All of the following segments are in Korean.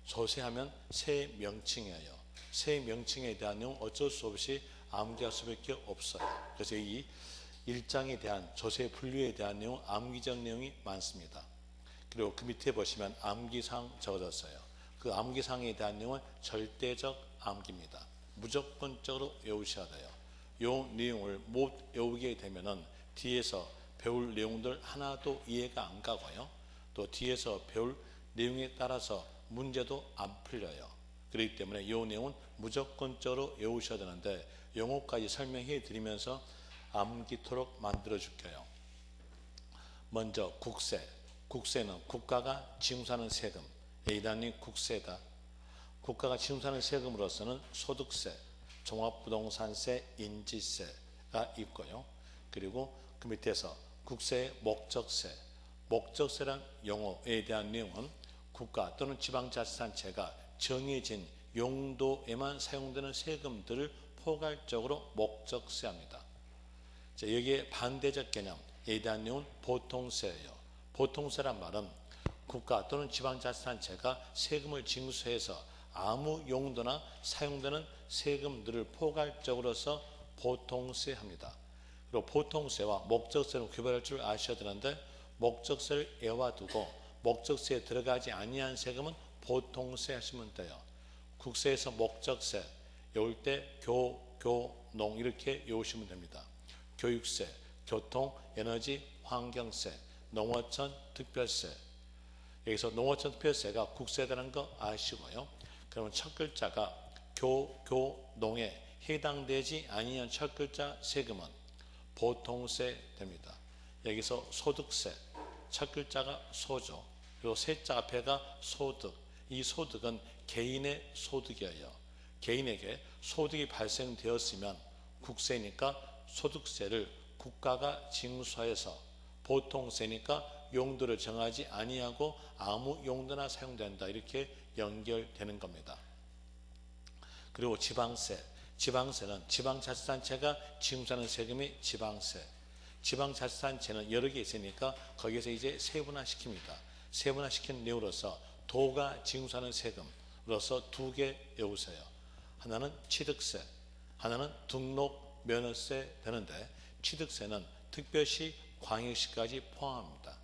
조세하면 세 명칭이에요. 세 명칭에 대한 내용 어쩔 수 없이 암기할 수밖에 없어요. 그래서 이 1장에 대한 조세 분류에 대한 내용, 암기적 내용이 많습니다. 그리고 그 밑에 보시면 암기사항 적어졌어요. 그 암기사항에 대한 내용은 절대적 암기입니다. 무조건적으로 외우셔야 돼요. 이 내용을 못 외우게 되면은 뒤에서 배울 내용들 하나도 이해가 안 가고요. 또 뒤에서 배울 내용에 따라서 문제도 안 풀려요. 그렇기 때문에 이 내용은 무조건적으로 외우셔야 되는데 용어까지 설명해 드리면서 암기토록 만들어 줄게요. 먼저 국세. 국세는 국가가 징수하는 세금. A단위 국세다. 국가가 징수하는 세금으로서는 소득세, 종합부동산세, 인지세가 있고요. 그리고 그 밑에서 국세의 목적세. 목적세란 용어에 대한 내용은 국가 또는 지방자치단체가 정해진 용도에만 사용되는 세금들을 포괄적으로 목적세합니다. 자, 여기에 반대적 개념에 대한 내용은 보통세예요. 보통세란 말은 국가 또는 지방자치단체가 세금을 징수해서 아무 용도나 사용되는 세금들을 포괄적으로 써 보통세합니다. 그리고 보통세와 목적세를 구별할 줄 아셔야 되는데 목적세를 외워두고 목적세에 들어가지 아니한 세금은 보통세 하시면 돼요. 국세에서 목적세 외울 때 교농 이렇게 외우시면 됩니다. 교육세, 교통, 에너지, 환경세, 농어촌, 특별세. 여기서 농어촌 특별세가 국세라는 거 아시고요. 그러면 첫 글자가 교농에 해당되지 아니한 첫 글자 세금은 보통세 됩니다. 여기서 소득세, 첫 글자가 소죠. 그리고 세자 앞에가 소득. 이 소득은 개인의 소득이에요. 개인에게 소득이 발생되었으면 국세니까 소득세를 국가가 징수해서 보통세니까 용도를 정하지 아니하고 아무 용도나 사용된다. 이렇게 연결되는 겁니다. 그리고 지방세. 지방세는 지방자치단체가 징수하는 세금이 지방세. 지방자치단체는 여러 개 있으니까 거기에서 이제 세분화시킵니다. 세분화시킨 내용으로서 도가 징수하는 세금으로서 두 개 외우세요. 하나는 취득세, 하나는 등록면허세 되는데 취득세는 특별시, 광역시까지 포함합니다.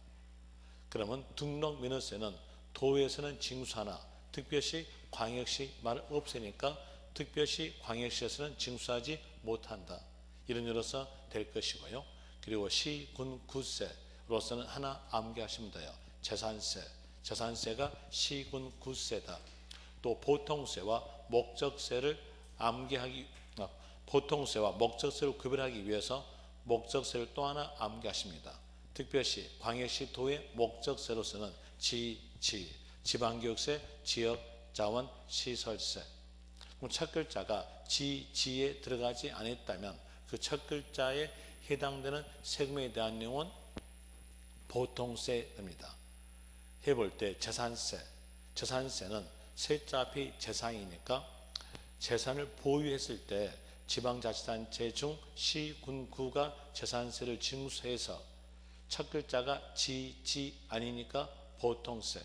그러면 등록면허세는 도에서는 징수하나 특별시, 광역시 말 없으니까 특별시, 광역시에서는 징수하지 못한다. 이런 일로서 될 것이고요. 그리고 시, 군, 구세로서는 하나 암기하시면 돼요. 재산세. 재산세가 시, 군, 구세다. 또 보통세와 목적세를 보통세와 목적세를 구별하기 위해서 목적세를 또 하나 암기하십니다. 특별시, 광역시, 도의 목적세로서는 지방교육세, 지역자원, 시설세. 그럼 첫 글자가 지에 들어가지 않았다면 그 첫 글자에 해당되는 세금에 대한 내용은 보통세입니다. 해볼 때 재산세. 재산세는 세자 앞이 재산이니까 재산을 보유했을 때 지방자치단체 중 시, 군, 구가 재산세를 징수해서 첫 글자가 지 아니니까 보통세.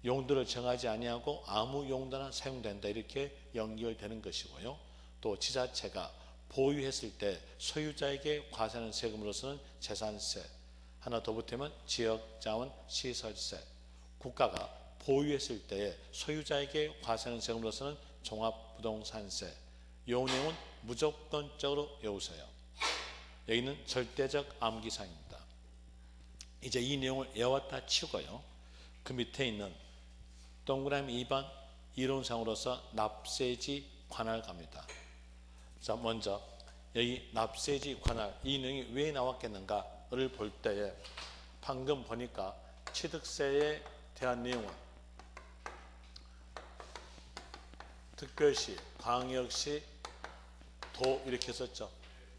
용도를 정하지 아니하고 아무 용도나 사용된다. 이렇게 연결되는 것이고요. 또 지자체가 보유했을 때 소유자에게 과세하는 세금으로서는 재산세. 하나 더 붙으면 지역자원, 시설세. 국가가 보유했을 때 소유자에게 과세하는 세금으로서는 종합부동산세. 이 내용은 무조건적으로 외우세요. 여기는 절대적 암기사항입니다. 이제 이 내용을 외웠다 치고요. 그 밑에 있는 동그라미 2번 이론상으로서 납세지 관할 갑니다. 자, 먼저 여기 납세지 관할 이 내용이 왜 나왔겠는가를 볼 때에 방금 보니까 취득세에 대한 내용은 특별시, 광역시, 도 이렇게 썼죠.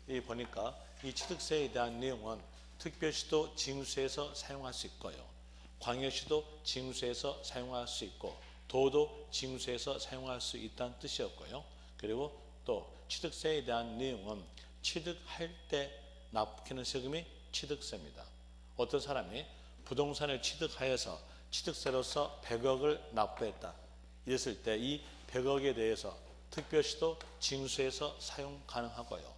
이 보니까 이 취득세에 대한 내용은 특별시도 징수해서 사용할 수 있고요. 광역시도 징수해서 사용할 수 있고 도도 징수해서 사용할 수 있다는 뜻이었고요. 그리고 또 취득세에 대한 내용은 취득할 때 납부하는 세금이 취득세입니다. 어떤 사람이 부동산을 취득하여서 취득세로서 100억을 납부했다. 이랬을 때 이 100억에 대해서 특별시도 징수해서 사용 가능하고요.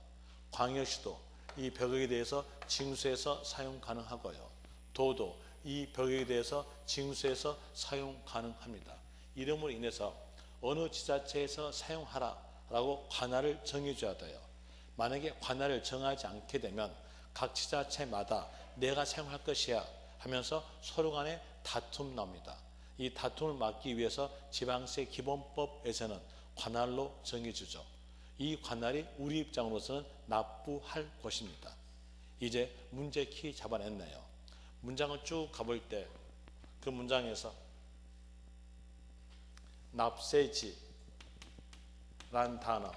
광역시도 이 100억에 대해서 징수해서 사용 가능하고요. 도도 이 100억에 대해서 징수해서 사용 가능합니다. 이름으로 인해서 어느 지자체에서 사용하라라고 관할을 정해줘야 돼요. 만약에 관할을 정하지 않게 되면 각 지자체마다 내가 사용할 것이야 하면서 서로 간에 다툼 나옵니다. 이 다툼을 막기 위해서 지방세 기본법에서는 관할로 정해주죠. 이 관할이 우리 입장으로서는 납부할 것입니다. 이제 문제 키 잡아냈네요. 문장을 쭉 가볼 때 그 문장에서 납세지라는 단어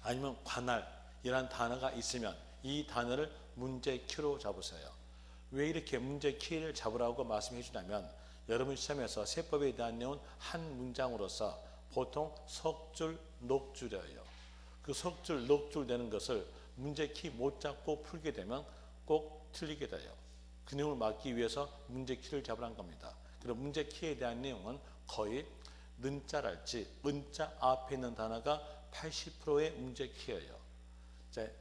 아니면 관할이라는 단어가 있으면 이 단어를 문제 키로 잡으세요. 왜 이렇게 문제 키를 잡으라고 말씀해 주냐면 여러분 시험에서 세법에 대한 내용은 한 문장으로서 보통 석줄, 녹줄이에요. 그 석줄, 녹줄 되는 것을 문제 키 못 잡고 풀게 되면 꼭 틀리게 돼요. 그 내용을 막기 위해서 문제 키를 잡으라는 겁니다. 그리고 문제 키에 대한 내용은 거의 는자랄지 은자 앞에 있는 단어가 80%의 문제 키예요.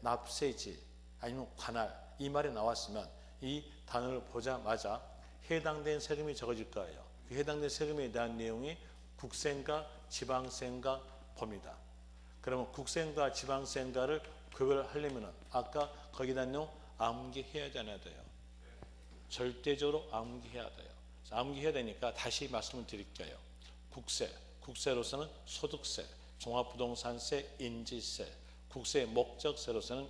납세지 아니면 관할 이 말이 나왔으면 이 단어를 보자마자 해당된 세금이 적어질 거예요. 그 해당된 세금에 대한 내용이 국세인가 지방세인가 봅니다. 그러면 국세인가 지방세인가를 구별하려면 아까 거기다 내용 암기해야 되나요? 절대적으로 암기해야 돼요. 암기해야 되니까 다시 말씀을 드릴게요. 국세로서는 소득세, 종합부동산세, 인지세, 국세의 목적세로서는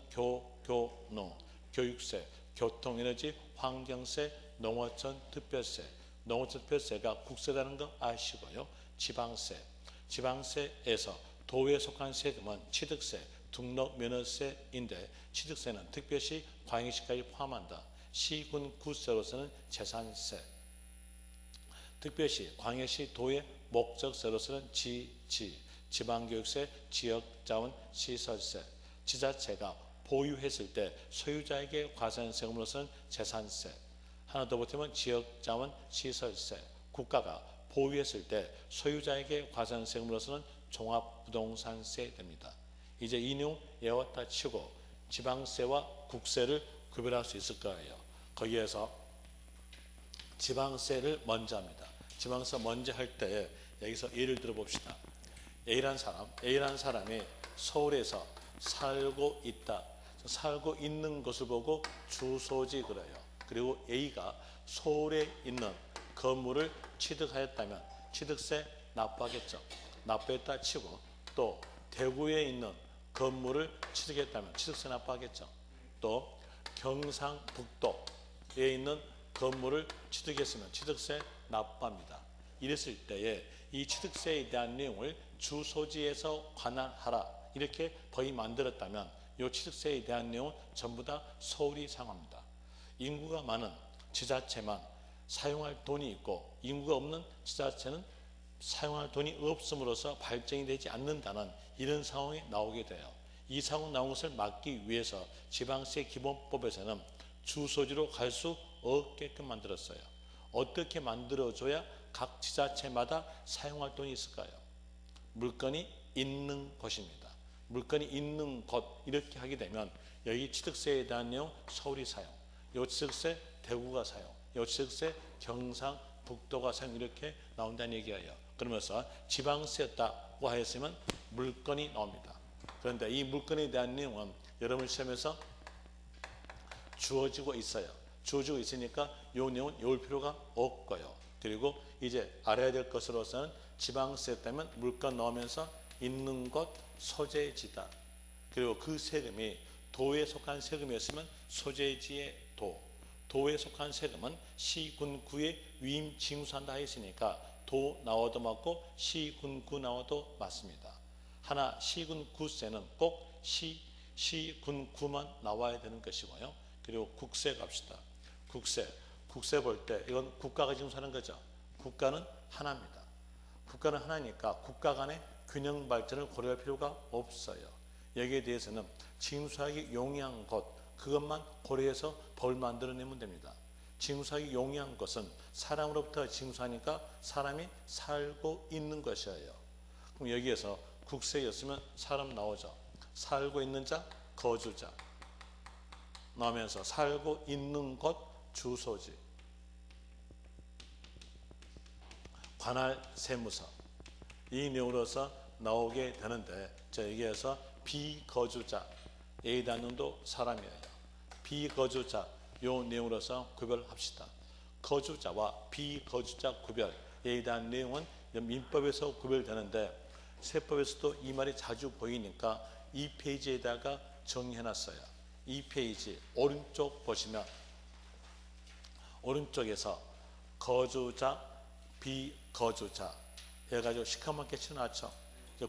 교노, 교육세, 교통에너지, 환경세, 농어촌 특별세, 농어촌 특별세가 국세라는 거 아시고요. 지방세에서 도에 속한 세금은 취득세, 등록 면허세인데 취득세는 특별시, 광역시까지 포함한다. 시군 구세로서는 재산세, 특별시, 광역시, 도의 목적세로서는 지방교육세, 지역자원 시설세, 지자체가 보유했을 때 소유자에게 과세하는 세금으로서는 재산세, 하나 더 보태면 지역자원 시설세, 국가가 보유했을 때 소유자에게 과세하는 세금으로서는 종합부동산세 됩니다. 이제 이 내용 외웠다 치고 지방세와 국세를 구별할 수 있을 거예요. 거기에서 지방세를 먼저 합니다. 지방세 먼저 할 때 여기서 예를 들어 봅시다. A라는 사람이 서울에서 살고 있다. 살고 있는 것을 보고 주소지 그래요. 그리고 A가 서울에 있는 건물을 취득하였다면 취득세 납부하겠죠. 납부했다 치고 또 대구에 있는 건물을 취득했다면 취득세 납부하겠죠. 또 경상북도에 있는 건물을 취득했으면 취득세 납부합니다. 이랬을 때에 이 취득세에 대한 내용을 주소지에서 관할하라 이렇게 법이 만들었다면 이 취득세에 대한 내용은 전부 다 서울이 사용합니다. 인구가 많은 지자체만 사용할 돈이 있고 인구가 없는 지자체는 사용할 돈이 없음으로써 발전이 되지 않는다는 이런 상황이 나오게 돼요. 이 상황 나온 것을 막기 위해서 지방세 기본법에서는 주소지로 갈 수 없게끔 만들었어요. 어떻게 만들어줘야 각 지자체마다 사용할 돈이 있을까요? 물건이 있는 것입니다. 물건이 있는 것 이렇게 하게 되면 여기 취득세에 대한 내용 서울이 사용, 요 취득세 대구가 사용, 요 취득세 경상북도가 사용 이렇게 나온다는 얘기예요. 그러면서 지방세였다고 하였으면 물건이 나옵니다. 그런데 이 물건에 대한 내용은 여러분 시험에서 주어지고 있어요. 주어지고 있으니까 이 내용은 외울 필요가 없고요. 그리고 이제 알아야 될 것으로서는 지방세 때문에 물건 넣으면서 있는 것 소재지다. 그리고 그 세금이 도에 속한 세금이었으면 소재지의 도에 속한 세금은 시군구에 위임 징수한다 했으니까 도 나와도 맞고 시군구 나와도 맞습니다. 하나 시군구세는 꼭 시군구만 나와야 되는 것이고요. 그리고 국세 갑시다. 국세 볼 때 이건 국가가 징수하는 거죠. 국가는 하나입니다. 국가는 하나니까 국가 간의 균형 발전을 고려할 필요가 없어요. 여기에 대해서는 징수하기 용이한 것 그것만 고려해서 법을 만들어내면 됩니다. 징수하기 용이한 것은 사람으로부터 징수하니까 사람이 살고 있는 것이에요. 그럼 여기에서 국세였으면 사람 나오죠. 살고 있는 자, 거주자 나오면서 살고 있는 곳, 주소지, 관할 세무서 이 내용으로서 나오게 되는데, 자 여기에서 비거주자 A 단위도 사람이에요. 비거주자 요 내용으로서 구별합시다. 거주자와 비거주자 구별 A 대한 내용은 민법에서 구별되는데 세법에서도 이 말이 자주 보이니까 이 페이지에다가 정리해놨어요. 이 페이지 오른쪽 보시면 오른쪽에서 거주자, 비거주자 해가지고 시커멓게 칠해놨죠.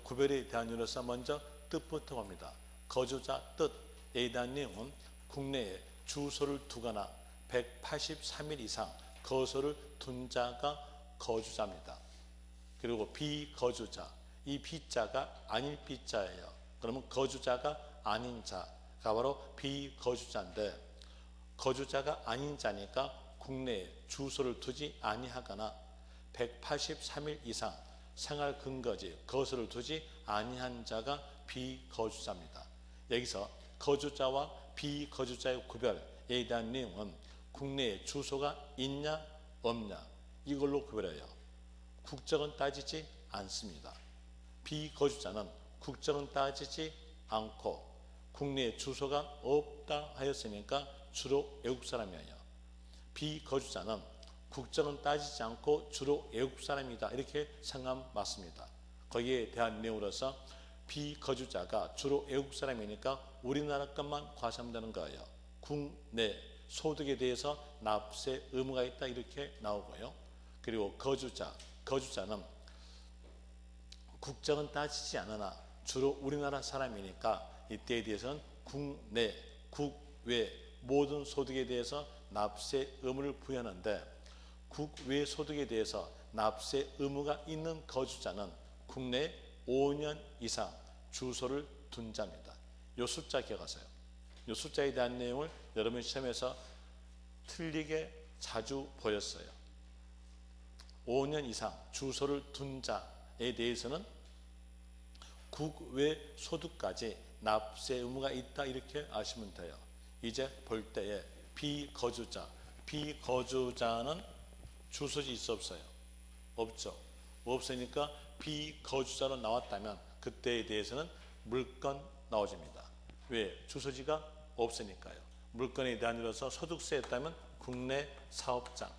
구별에 대한 이유로서 먼저 뜻부터 봅니다. 거주자 뜻 A에 대한 내용은 국내에 주소를 두거나 183일 이상 거소를 둔 자가 거주자입니다. 그리고 비거주자, 이 비자가 아닐 비자예요. 그러면 거주자가 아닌 자가 바로 비거주자인데, 거주자가 아닌 자니까 국내에 주소를 두지 아니하거나 183일 이상 생활 근거지 거소를 두지 아니한 자가 비거주자입니다. 여기서 거주자와 비거주자의 구별에 대한 내용은 국내에 주소가 있냐 없냐 이걸로 구별해요. 국적은 따지지 않습니다. 비거주자는 국적은 따지지 않고 국내에 주소가 없다 하였으니까 주로 외국 사람이에요. 비거주자는 국적은 따지지 않고 주로 외국 사람이다 이렇게 생각하면 맞습니다. 거기에 대한 내용으로서 비거주자가 주로 외국 사람이니까 우리나라 것만 과세하면 거예요. 국내 소득에 대해서 납세 의무가 있다 이렇게 나오고요. 그리고 거주자는 국적은 따지지 않으나 주로 우리나라 사람이니까 이때에 대해서는 국내, 국외 모든 소득에 대해서 납세 의무를 부여하는데, 국외 소득에 대해서 납세 의무가 있는 거주자는 국내에 5년 이상 주소를 둔 자입니다. 이 숫자 기억하세요. 이 숫자에 대한 내용을 여러분 시험에서 틀리게 자주 보였어요. 5년 이상 주소를 둔 자에 대해서는 국외 소득까지 납세 의무가 있다 이렇게 아시면 돼요. 이제 볼 때에 비거주자는 주소지 있어 없어요? 없죠. 없으니까 비거주자로 나왔다면 그때에 대해서는 물건 나와집니다. 왜? 주소지가 없으니까요. 물건에 대한 이로서 소득세였다면 국내 사업장,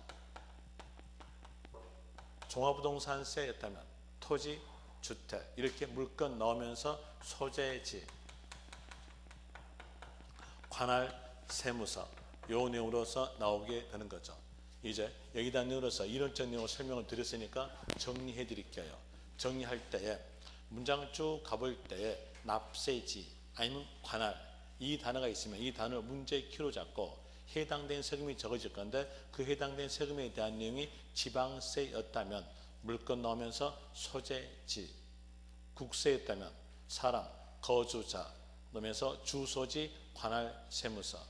종합부동산세였다면 토지, 주택 이렇게 물건 넣으면서 소재지, 관할 세무서 요 내용으로서 나오게 되는 거죠. 이제 여기다 내용으로서 이론적 내용을 설명을 드렸으니까 정리해 드릴게요. 정리할 때에 문장을 쭉 가볼 때에 납세지 아니면 관할 이 단어가 있으면 이 단어를 문제의 키로 잡고 해당된 세금이 적어질 건데, 그 해당된 세금에 대한 내용이 지방세였다면 물건 넣으면서 소재지, 국세였다면 사람, 거주자 넣으면서 주소지, 관할 세무서,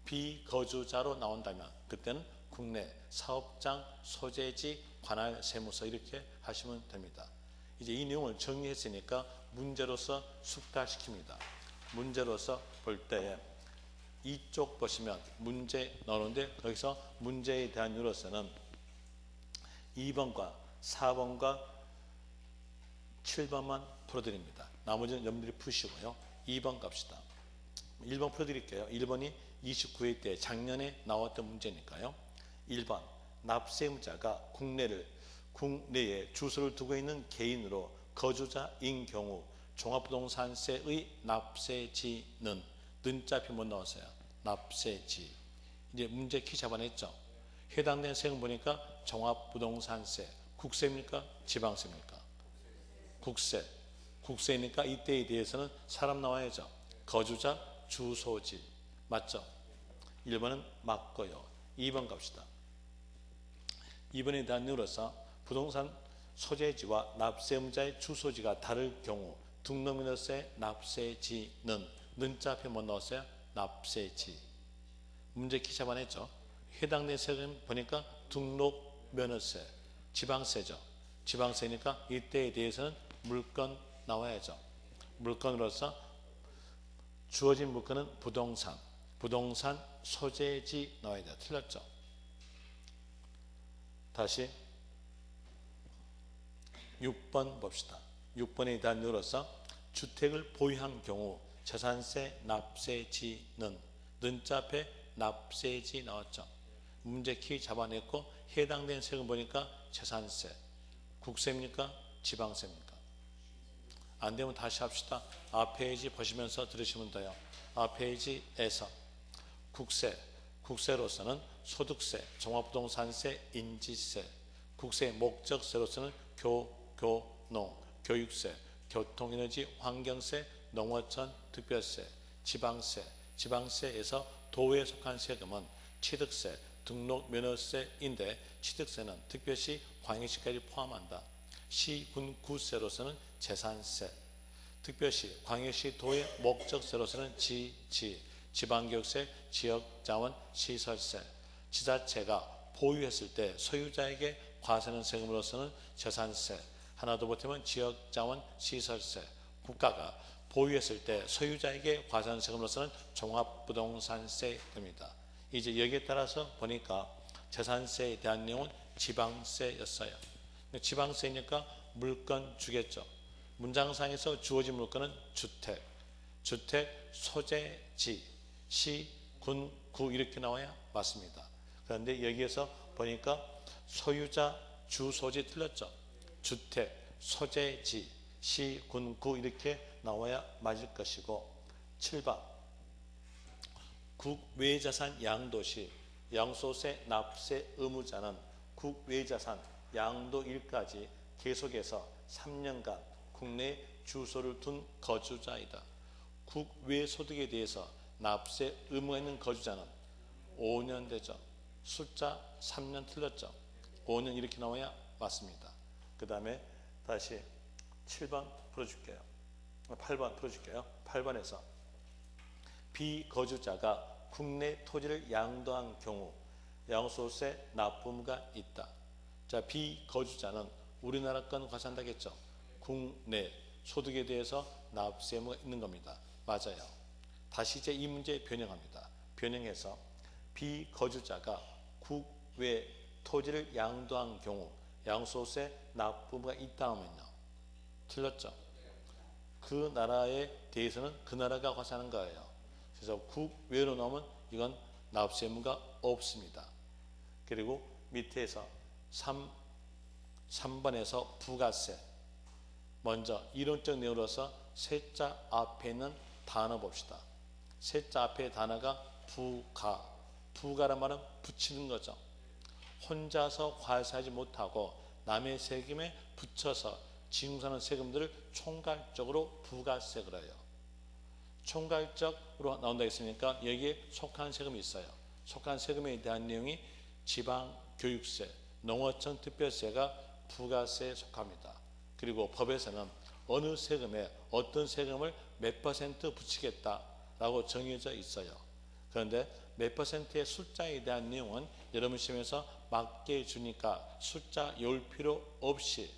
비거주자로 나온다면 그때는 국내 사업장, 소재지, 관할 세무서 이렇게 하시면 됩니다. 이제 이 내용을 정리했으니까 문제로서 숙달시킵니다. 문제로서 볼 때에 이쪽 보시면 문제 나오는데, 거기서 문제에 대한 이유로서는 2번과 4번과 7번만 풀어드립니다. 나머지는 여러분들이 푸시고요. 2번 갑시다. 1번 풀어드릴게요. 1번이 29회 때 작년에 나왔던 문제니까요. 1번 납세의무자가 국내에 주소를 두고 있는 개인으로 거주자인 경우 종합부동산세의 납세지는 는자표 못 나왔어요. 납세지. 이제 문제 키 잡아냈죠. 해당된 세금 보니까 종합부동산세, 국세입니까? 지방세입니까? 국세. 국세니까 이때에 대해서는 사람 나와야죠. 거주자, 주소지. 맞죠? 1번은 맞고요. 2번 갑시다. 2번에 대한 이유로서 부동산 소재지와 납세의무자의 주소지가 다를 경우 등록민호세 납세지는 는자 앞에 뭐 넣었어요? 납세지. 문제 키 잡아냈죠. 해당된 세금 보니까 등록 면허세, 지방세죠. 지방세니까 이때에 대해서는 물건 나와야죠. 물건으로서 주어진 물건은 부동산, 부동산 소재지 나와야 돼요. 틀렸죠. 다시 6번 봅시다. 6번에 대한 내용으로서 주택을 보유한 경우 재산세 납세지는 는자 앞에 납세지 나왔죠. 문제 키 잡아냈고 해당된 세금 보니까 재산세, 국세입니까? 지방세입니까? 안 되면 다시 합시다. 앞 페이지 보시면서 들으시면 돼요. 앞 페이지에서 국세, 국세로서는 소득세, 종합부동산세, 인지세, 국세 목적세로서는 교농, 교육세, 교통에너지, 환경세, 농어촌, 특별세, 지방세, 지방세에서 도에 속한 세금은 취득세, 등록 면허세인데 취득세는 특별시, 광역시까지 포함한다. 시, 군, 구세로서는 재산세, 특별시, 광역시, 도의 목적세로서는 지방교육세, 지역자원, 시설세, 지자체가 보유했을 때 소유자에게 과세하는 세금으로서는 재산세, 하나 더 보태면 지역자원, 시설세, 국가가 보유했을 때 소유자에게 과세하는 세금으로서는 종합부동산세입니다. 이제 여기에 따라서 보니까 재산세에 대한 내용은 지방세였어요. 지방세니까 물건 주겠죠. 문장상에서 주어진 물건은 주택, 주택 소재지, 시, 군, 구 이렇게 나와야 맞습니다. 그런데 여기에서 보니까 소유자, 주소지 틀렸죠. 주택, 소재지, 시, 군, 구 이렇게 나와야 맞을 것이고 7번 국외자산 양도시 양도세 납세 의무자는 국외자산 양도일까지 계속해서 3년간 국내에 주소를 둔 거주자이다. 국외소득에 대해서 납세 의무가 있는 거주자는 5년 되죠. 숫자 3년 틀렸죠. 5년 이렇게 나와야 맞습니다. 그 다음에 다시 7번 풀어줄게요. 8번 풀어줄게요. 8번에서 비거주자가 국내 토지를 양도한 경우 양도세 납부가 있다. 자, 비거주자는 우리나라 건 과세한다겠죠. 국내 소득에 대해서 납세 의무가 있는 겁니다. 맞아요. 다시 이제 이 문제 변형합니다. 변형해서 비거주자가 국외 토지를 양도한 경우 양도세 납부가 있다 하면요. 틀렸죠. 그 나라에 대해서는 그 나라가 과세하는 거예요. 그래서 국외로 나오면 이건 납세 의무가 없습니다. 그리고 밑에서 3번에서 부가세. 먼저 이론적 내용으로서 세자 앞에 있는 단어 봅시다. 세자 앞에 단어가 부가. 부가란 말은 붙이는 거죠. 혼자서 과세하지 못하고 남의 세금에 붙여서 징수하는 세금들을 총괄적으로 부가세를 해요. 총괄적으로 나온다 했으니까 여기에 속한 세금이 있어요. 속한 세금에 대한 내용이 지방교육세, 농어촌 특별세가 부가세에 속합니다. 그리고 법에서는 어느 세금에 어떤 세금을 몇 퍼센트 붙이겠다라고 정해져 있어요. 그런데 몇 퍼센트의 숫자에 대한 내용은 여러분 시험에서 맞게 주니까 숫자 외울 필요 없이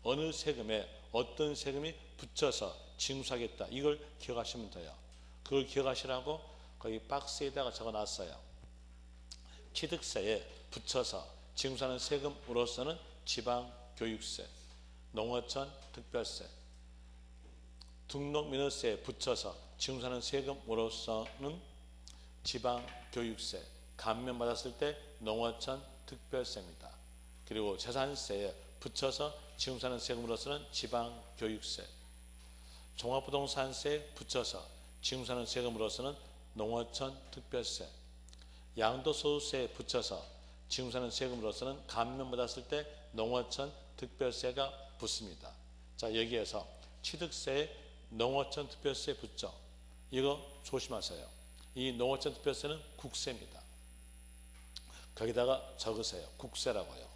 어느 세금에 어떤 세금이 붙여서 징수하겠다. 이걸 기억하시면 돼요. 그걸 기억하시라고 거기 박스에다가 적어놨어요. 취득세에 붙여서 징수하는 세금으로서는 지방교육세, 농어촌 특별세, 등록면허세에 붙여서 징수하는 세금으로서는 지방교육세, 감면받았을 때 농어촌 특별세입니다. 그리고 재산세에 붙여서 징수하는 세금으로서는 지방교육세, 종합부동산세에 붙여서 징수하는 세금으로서는 농어촌 특별세, 양도소득세에 붙여서 징수하는 세금으로서는 감면받았을 때 농어촌 특별세가 붙습니다. 자, 여기에서 취득세에 농어촌 특별세 붙죠. 이거 조심하세요. 이 농어촌 특별세는 국세입니다. 거기다가 적으세요. 국세라고요.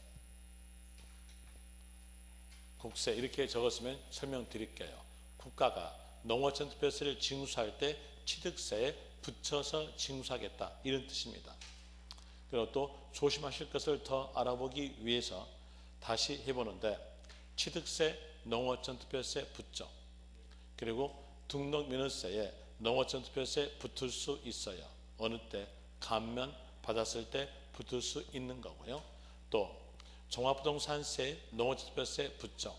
국세 이렇게 적었으면 설명드릴게요. 국가가 농어촌 특별세를 징수할 때 취득세에 붙여서 징수하겠다 이런 뜻입니다. 그리고 또 조심하실 것을 더 알아보기 위해서 다시 해보는데 취득세, 농어촌 특별세 붙죠. 그리고 등록면허세에 농어촌 특별세 붙을 수 있어요. 어느 때? 감면 받았을 때 붙을 수 있는 거고요. 또 종합부동산세, 농어촌 특별세 붙죠.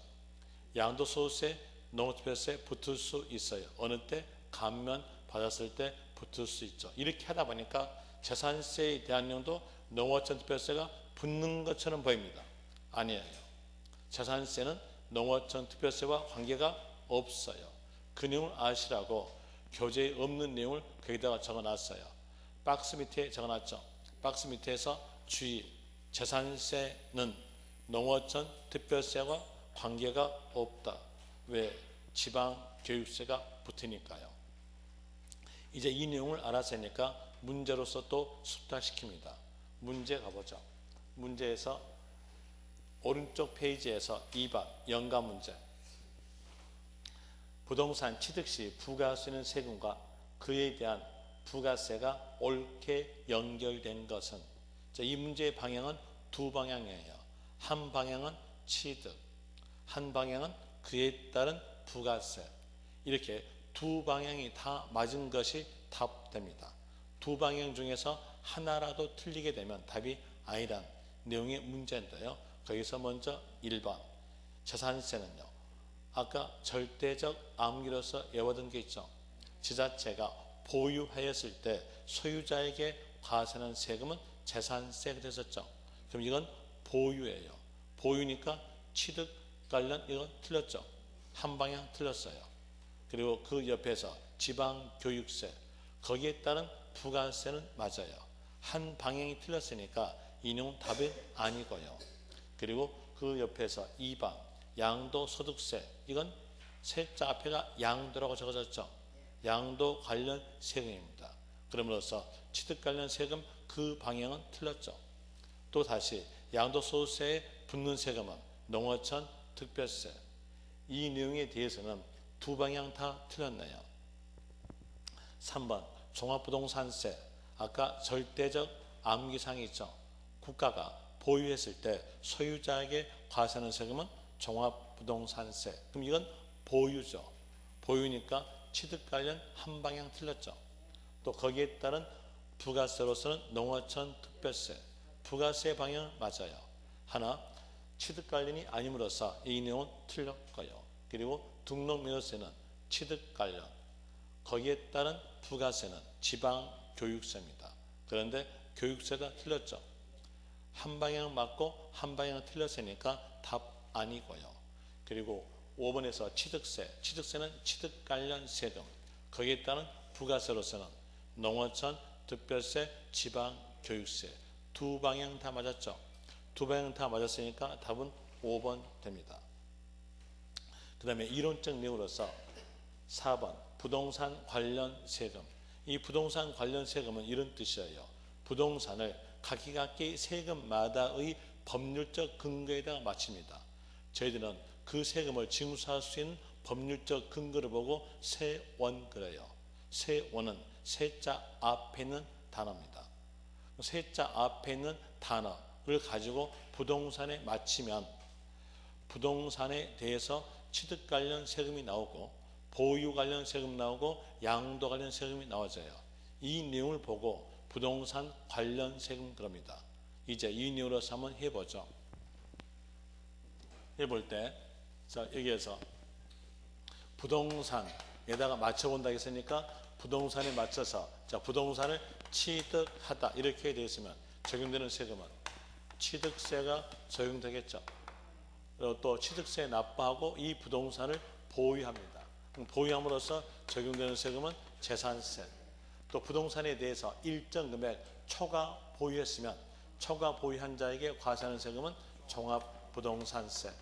양도소득세, 농어촌 특별세 붙을 수 있어요. 어느 때? 감면 받았을 때 붙을 수 있죠. 이렇게 하다 보니까 재산세에 대한 내용도 농어촌 특별세가 붙는 것처럼 보입니다. 아니에요. 재산세는 농어촌 특별세와 관계가 없어요. 그 내용을 아시라고 교재에 없는 내용을 거기다가 적어놨어요. 박스 밑에 적어놨죠. 박스 밑에서 주의, 재산세는 농어촌 특별세와 관계가 없다. 왜? 지방교육세가 붙으니까요. 이제 이 내용을 알았으니까 문제로서 또 숙달시킵니다. 문제 가보죠. 문제에서 오른쪽 페이지에서 2번 연가 문제. 부동산 취득 시 부과하시는 세금과 그에 대한 부가세가 옳게 연결된 것은, 이 문제의 방향은 두 방향이에요. 한 방향은 취득, 한 방향은 그에 따른 부가세. 이렇게 두 방향이 다 맞은 것이 답됩니다. 두 방향 중에서 하나라도 틀리게 되면 답이 아니란 내용의 문제인데요. 거기서 먼저 1번 재산세는요, 아까 절대적 암기로서 외워둔 게 있죠. 지자체가 보유하였을 때 소유자에게 과세하는 세금은 재산세가 됐었죠. 그럼 이건 보유예요. 보유니까 취득 관련 이건 틀렸죠. 한 방향 틀렸어요. 그리고 그 옆에서 지방교육세, 거기에 따른 부가세는 맞아요. 한 방향이 틀렸으니까 이 내용은 답이 아니고요. 그리고 그 옆에서 2번 양도소득세, 이건 세자 앞에가 양도라고 적어졌죠. 양도 관련 세금입니다. 그럼으로써 취득 관련 세금 그 방향은 틀렸죠. 또 다시 양도소득세에 붙는 세금은 농어촌 특별세. 이 내용에 대해서는 두 방향 다 틀렸네요. 3번 종합부동산세, 아까 절대적 암기사항이 있죠. 국가가 보유했을 때 소유자에게 과세하는 세금은 종합부동산세. 그럼 이건 보유죠. 보유니까 취득 관련 한 방향 틀렸죠. 또 거기에 따른 부가세로서는 농어촌 특별세, 부가세 방향 맞아요. 하나 취득 관련이 아님으로써 이 내용은 틀렸고요. 그리고 등록면허세는 취득 관련, 거기에 따른 부가세는 지방교육세입니다. 그런데 교육세가 틀렸죠. 한 방향 맞고 한 방향 틀렸으니까 답 아니고요. 그리고 5번에서 취득세, 취득세는 취득 관련 세금, 거기에 따른 부가세로서는 농어촌 특별세, 지방교육세. 두 방향 다 맞았죠. 두 방향 다 맞았으니까 답은 5번 됩니다. 그 다음에 이론적 내용으로서 4번 부동산 관련 세금. 이 부동산 관련 세금은 이런 뜻이에요. 부동산을 각기 세금마다의 법률적 근거에다가 맞춥니다. 저희들은 그 세금을 징수할 수 있는 법률적 근거를 보고 세원 그래요. 세원은 세자 앞에 있는 단어입니다. 세자 앞에 있는 단어를 가지고 부동산에 맞추면 부동산에 대해서 취득 관련 세금이 나오고 보유 관련 세금 나오고 양도 관련 세금이 나와져요. 이 내용을 보고 부동산 관련 세금 그럽니다. 이제 이 내용으로서 한번 해보죠. 해볼 때, 자, 여기에서 부동산에다가 맞춰본다 했으니까 부동산에 맞춰서, 자, 부동산을 취득하다 이렇게 되어 있으면 적용되는 세금은 취득세가 적용되겠죠. 그리고 또 취득세 납부하고 이 부동산을 보유합니다. 보유함으로써 적용되는 세금은 재산세. 또 부동산에 대해서 일정 금액 초과 보유했으면 초과 보유한 자에게 과세하는 세금은 종합부동산세로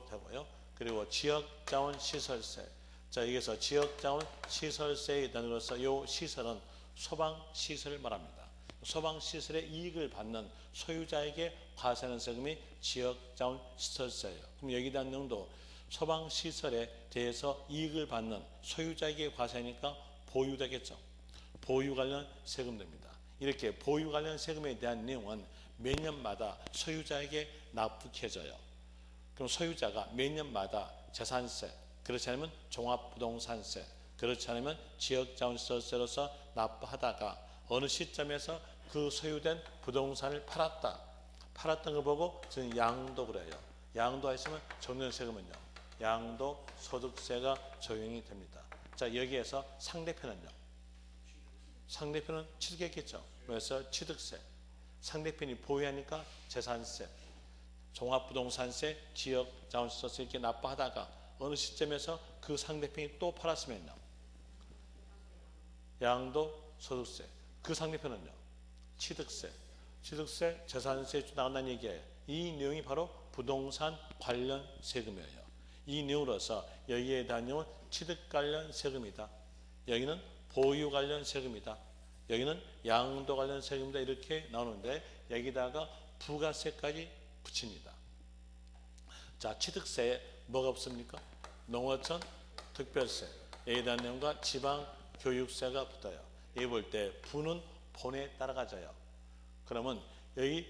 되고요. 그리고 지역자원 시설세. 자, 여기서 지역자원 시설세의 단위로서 이 시설은 소방시설을 말합니다. 소방시설의 이익을 받는 소유자에게 과세하는 세금이 지역자원 시설세예요. 그럼 여기에 대한 내용도 소방시설에 대해서 이익을 받는 소유자에게 과세하니까 보유되겠죠. 보유 관련 세금 됩니다. 이렇게 보유 관련 세금에 대한 내용은 매년마다 소유자에게 납부해져요. 그럼 소유자가 매년마다 재산세, 그렇지 않으면 종합부동산세, 그렇지 않으면 지역자원시설세로서 납부하다가 어느 시점에서 그 소유된 부동산을 팔았던 거 보고 저는 양도 그래요. 양도하시면 적는 세금은요, 양도소득세가 적용이 됩니다. 자, 여기에서 상대편은요, 상대편은 취득했겠죠. 그래서 취득세, 상대편이 보유하니까 재산세, 종합부동산세, 지역자원시설세 이렇게 납부하다가 어느 시점에서 그 상대편이 또 팔았으면요, 양도소득세, 그 상대편은요, 취득세, 재산세 나간다는 얘기예요. 이 내용이 바로 부동산 관련 세금이에요. 이 내용으로서 여기에 대한 내용은 취득 관련 세금이다, 여기는 보유 관련 세금이다, 여기는 양도 관련 세금이다, 이렇게 나오는데 여기다가 부가세까지 붙입니다. 자, 취득세에 뭐가 없습니까? 농어촌 특별세, 여기에 대한 내용과 지방교육세가 붙어요. 여기 볼 때 부는 본에 따라가져요. 그러면 여기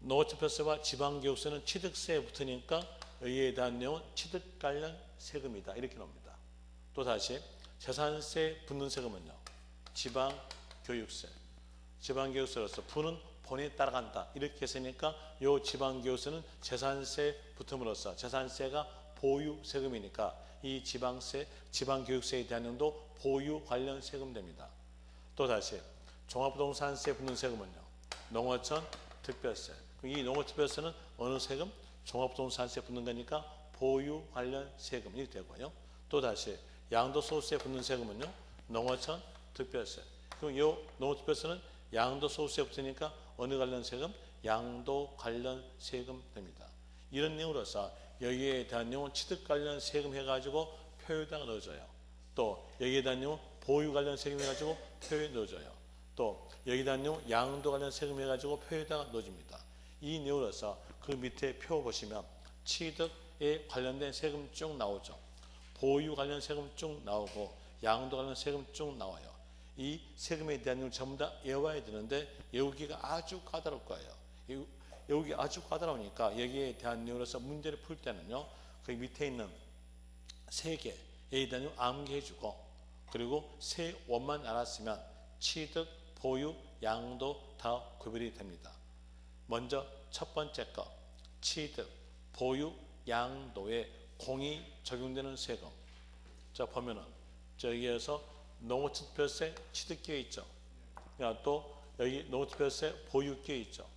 농어촌특별세와 지방교육세는 취득세에 붙으니까 여기에 대한 내용은 취득 관련 세금이다, 이렇게 나옵니다. 또 다시 재산세에 붙는 세금은요, 지방교육세, 지방교육세로서 부는 본에 따라간다, 이렇게 했으니까 이 지방교육세는 재산세에 붙음으로써 재산세가 보유 세금이니까 이 지방교육세에 대한 내용도 보유 관련 세금 됩니다. 또 다시 종합부동산세에 붙는 세금은요, 농어촌 특별세, 이 농어특별세는 어느 세금? 종합부동산세에 붙는 거니까 보유 관련 세금이 되고요. 또 다시 양도소득세에 붙는 세금은요, 농어촌 특별세, 그럼 이 농어특별세는 양도소득세에 붙으니까 어느 관련 세금? 양도 관련 세금 됩니다. 이런 내용으로서 여기에 대한 내용은 취득 관련 세금 해가지고 표에다가 넣어줘요. 또 여기에 대한 내용은 보유 관련 세금 해가지고 표에 넣어줘요. 또 여기에 대한 내용 양도 관련 세금 해가지고 표에다가 넣어줍니다. 이 내용으로서 그 밑에 표 보시면 취득에 관련된 세금 쭉 나오죠. 보유 관련 세금 쭉 나오고 양도 관련 세금 쭉 나와요. 이 세금에 대한 내용을 전부 다 외워야 되는데 외우기가 아주 까다로울 거예요. 외우기 아주 까다로우니까 여기에 대한 내용으로서 문제를 풀 때는요, 그 밑에 있는 세 개에 대한 내용 암기해주고, 그리고 세 원만 알았으면 취득, 보유, 양도 다 구별이 됩니다. 먼저 첫 번째 거, 취득, 보유, 양도에 공이 적용되는 세금. 자, 보면은 저기에서 농어특별세 취득 끼어 있죠. 또 여기 농어특별세 보유 끼어 있죠.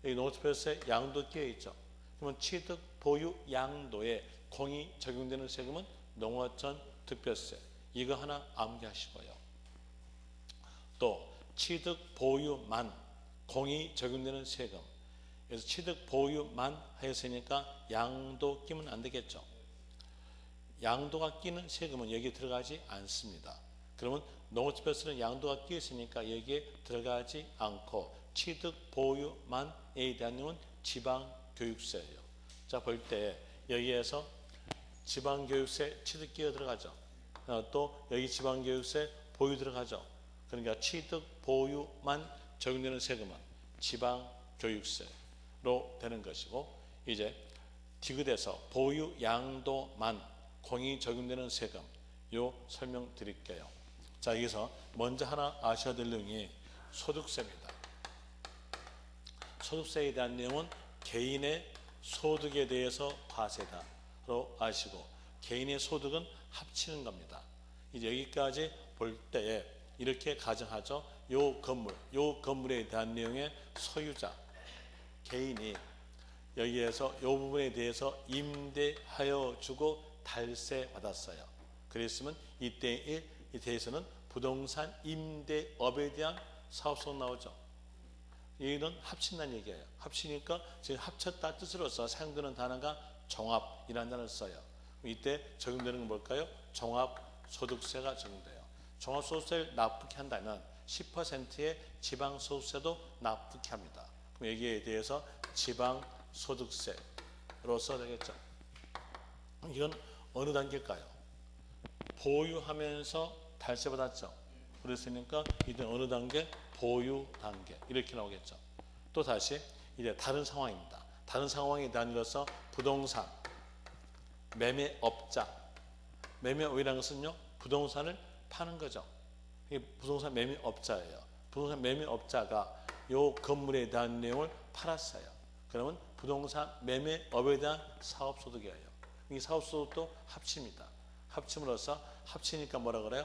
여기 농어특별세 양도 끼어 있죠. 그러면 취득, 보유, 양도에 공이 적용되는 세금은 농어촌 특별세. 이거 하나 암기하시고요. 또 취득, 보유만 공이 적용되는 세금. 그래서 취득, 보유만 하였으니까 양도 끼면 안 되겠죠. 양도가 끼는 세금은 여기에 들어가지 않습니다. 그러면 농어특별세는 양도가 끼어 있으니까 여기에 들어가지 않고 취득, 보유만에 대한 내용은 지방교육세예요. 자, 볼 때 여기에서 지방교육세 취득 끼어 들어가죠. 또 여기 지방교육세 보유 들어가죠. 그러니까 취득, 보유만 적용되는 세금은 지방교육세로 되는 것이고, 이제 디귿에서 보유, 양도만 공이 적용되는 세금, 요 설명드릴게요. 자, 여기서 먼저 하나 아셔야 될 내용이 소득세입니다. 소득세에 대한 내용은 개인의 소득에 대해서 과세다로 아시고, 개인의 소득은 합치는 겁니다. 이제 여기까지 볼 때에 이렇게 가정하죠. 요 건물에 대한 내용의 소유자, 개인이 여기에서 요 부분에 대해서 임대하여 주고 달세 받았어요. 그랬으면 이때에 대해서는 부동산 임대업에 대한 사업소득 나오죠. 이는 합친다는 얘기예요. 합치니까 지금 합쳤다 뜻으로서 사용되는 단어가 종합이라는 단어를 써요. 이때 적용되는 건 뭘까요? 종합소득세가 적용돼요. 종합소득세를 납부케 한다면 10%의 지방소득세도 납부케 합니다. 그럼 여기에 대해서 지방소득세로서 되겠죠. 이건 어느 단계일까요? 보유하면서 달세 받았죠. 그랬으니까 이때 어느 단계? 보유 단계 이렇게 나오겠죠. 또 다시 이제 다른 상황입니다. 다른 상황에 대한 이로서 부동산 매매업자, 매매업이라는 것은요 부동산을 파는 거죠. 이게 부동산 매매업자예요. 부동산 매매업자가 요 건물에 대한 내용을 팔았어요. 그러면 부동산 매매업에 대한 사업소득이에요. 이 사업소득도 합칩니다. 합침으로써 합치니까 뭐라 그래요?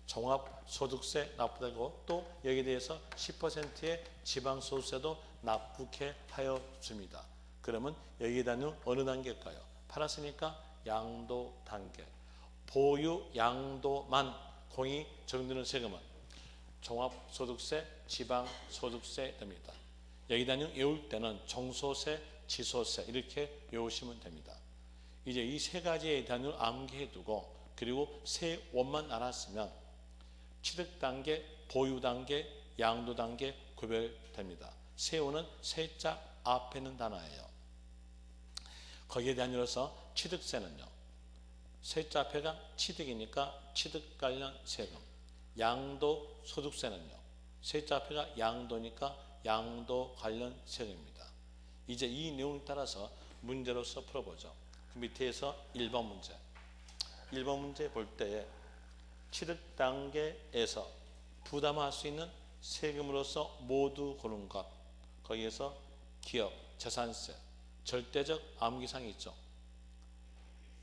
종합소득세 납부되고 또 여기에 대해서 10%의 지방소득세도 납부케 하였습니다. 그러면 여기에 대한 어느 단계일까요? 팔았으니까 양도 단계. 보유 양도만 공이 적용되는 세금은 종합소득세, 지방소득세 됩니다. 여기에 대한 외울 때는 종소세, 지소세 이렇게 외우시면 됩니다. 이제 이 세 가지에 대한 암기해 두고 그리고 세원만 알았으면 취득 단계, 보유 단계, 양도 단계 구별됩니다. 세원은 세자 앞에 있는 단어예요. 거기에 대한 이로서 취득세는요. 세자 앞에가 취득이니까 취득 관련 세금. 양도 소득세는요. 세자 앞에가 양도니까 양도 관련 세금입니다. 이제 이 내용에 따라서 문제로서 풀어보죠. 그 밑에서 1번 문제. 1번 문제 볼 때에 취득 단계에서 부담할 수 있는 세금으로서 모두 고른 것. 거기에서 기업, 재산세, 절대적 암기상이 있죠.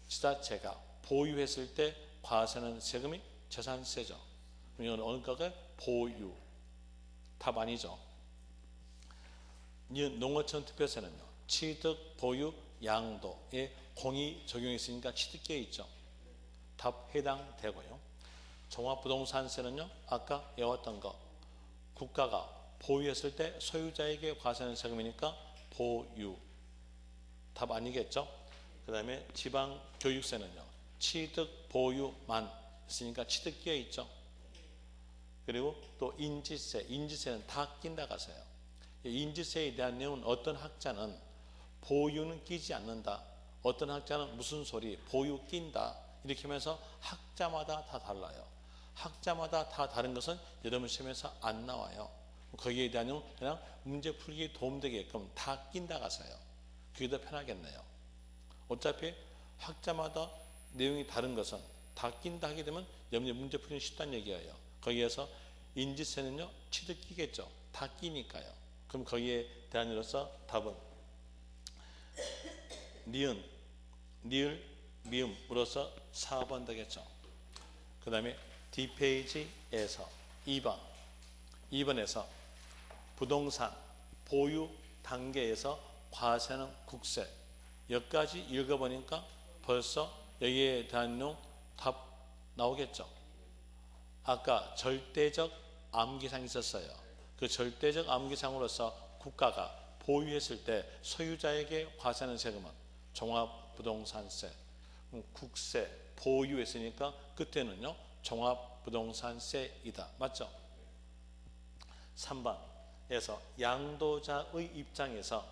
지자체가 보유했을 때 과세하는 세금이 재산세죠. 이건 어느 것을 보유. 답 아니죠. 농어촌 특별세는요. 취득, 보유, 양도에 공이 적용했으니까 취득계에 있죠. 답 해당되고요. 종합부동산세는요. 아까 외웠던 거. 국가가 보유했을 때 소유자에게 과세하는 세금이니까 보유. 답 아니겠죠. 그 다음에 지방교육세는요. 취득, 보유만 있으니까 취득계에 있죠. 그리고 또 인지세. 인지세는 다 낀다 가세요. 인지세에 대한 내용은 어떤 학자는 보유는 끼지 않는다. 어떤 학자는 무슨 소리 보유 낀다. 이렇게 하면서 학자마다 다 달라요. 학자마다 다 다른 것은 여러분 시험에서 안 나와요. 거기에 대한 내용은 그냥 문제 풀기에 도움되게끔 다 낀다 가세요. 그게 더 편하겠네요. 어차피 학자마다 내용이 다른 것은 다 낀다 하게 되면 여러분이 문제 풀기는 쉽다는 얘기예요. 거기에서 인지세는요. 취득 끼겠죠. 다 끼니까요. 그럼 거기에 대한 이로서 답은 니은, 니을, 미음으로서 4번 되겠죠. 그 다음에 뒷페이지에서 2번에서 부동산 보유 단계에서 과세는 국세. 여기까지 읽어보니까 벌써 여기에 대한 내용 답 나오겠죠. 아까 절대적 암기상이 있었어요. 그 절대적 암기상으로서 국가가 보유했을 때 소유자에게 과세하는 세금은 종합부동산세, 국세, 보유했으니까 그때는요 종합부동산세이다. 맞죠? 3번에서 양도자의 입장에서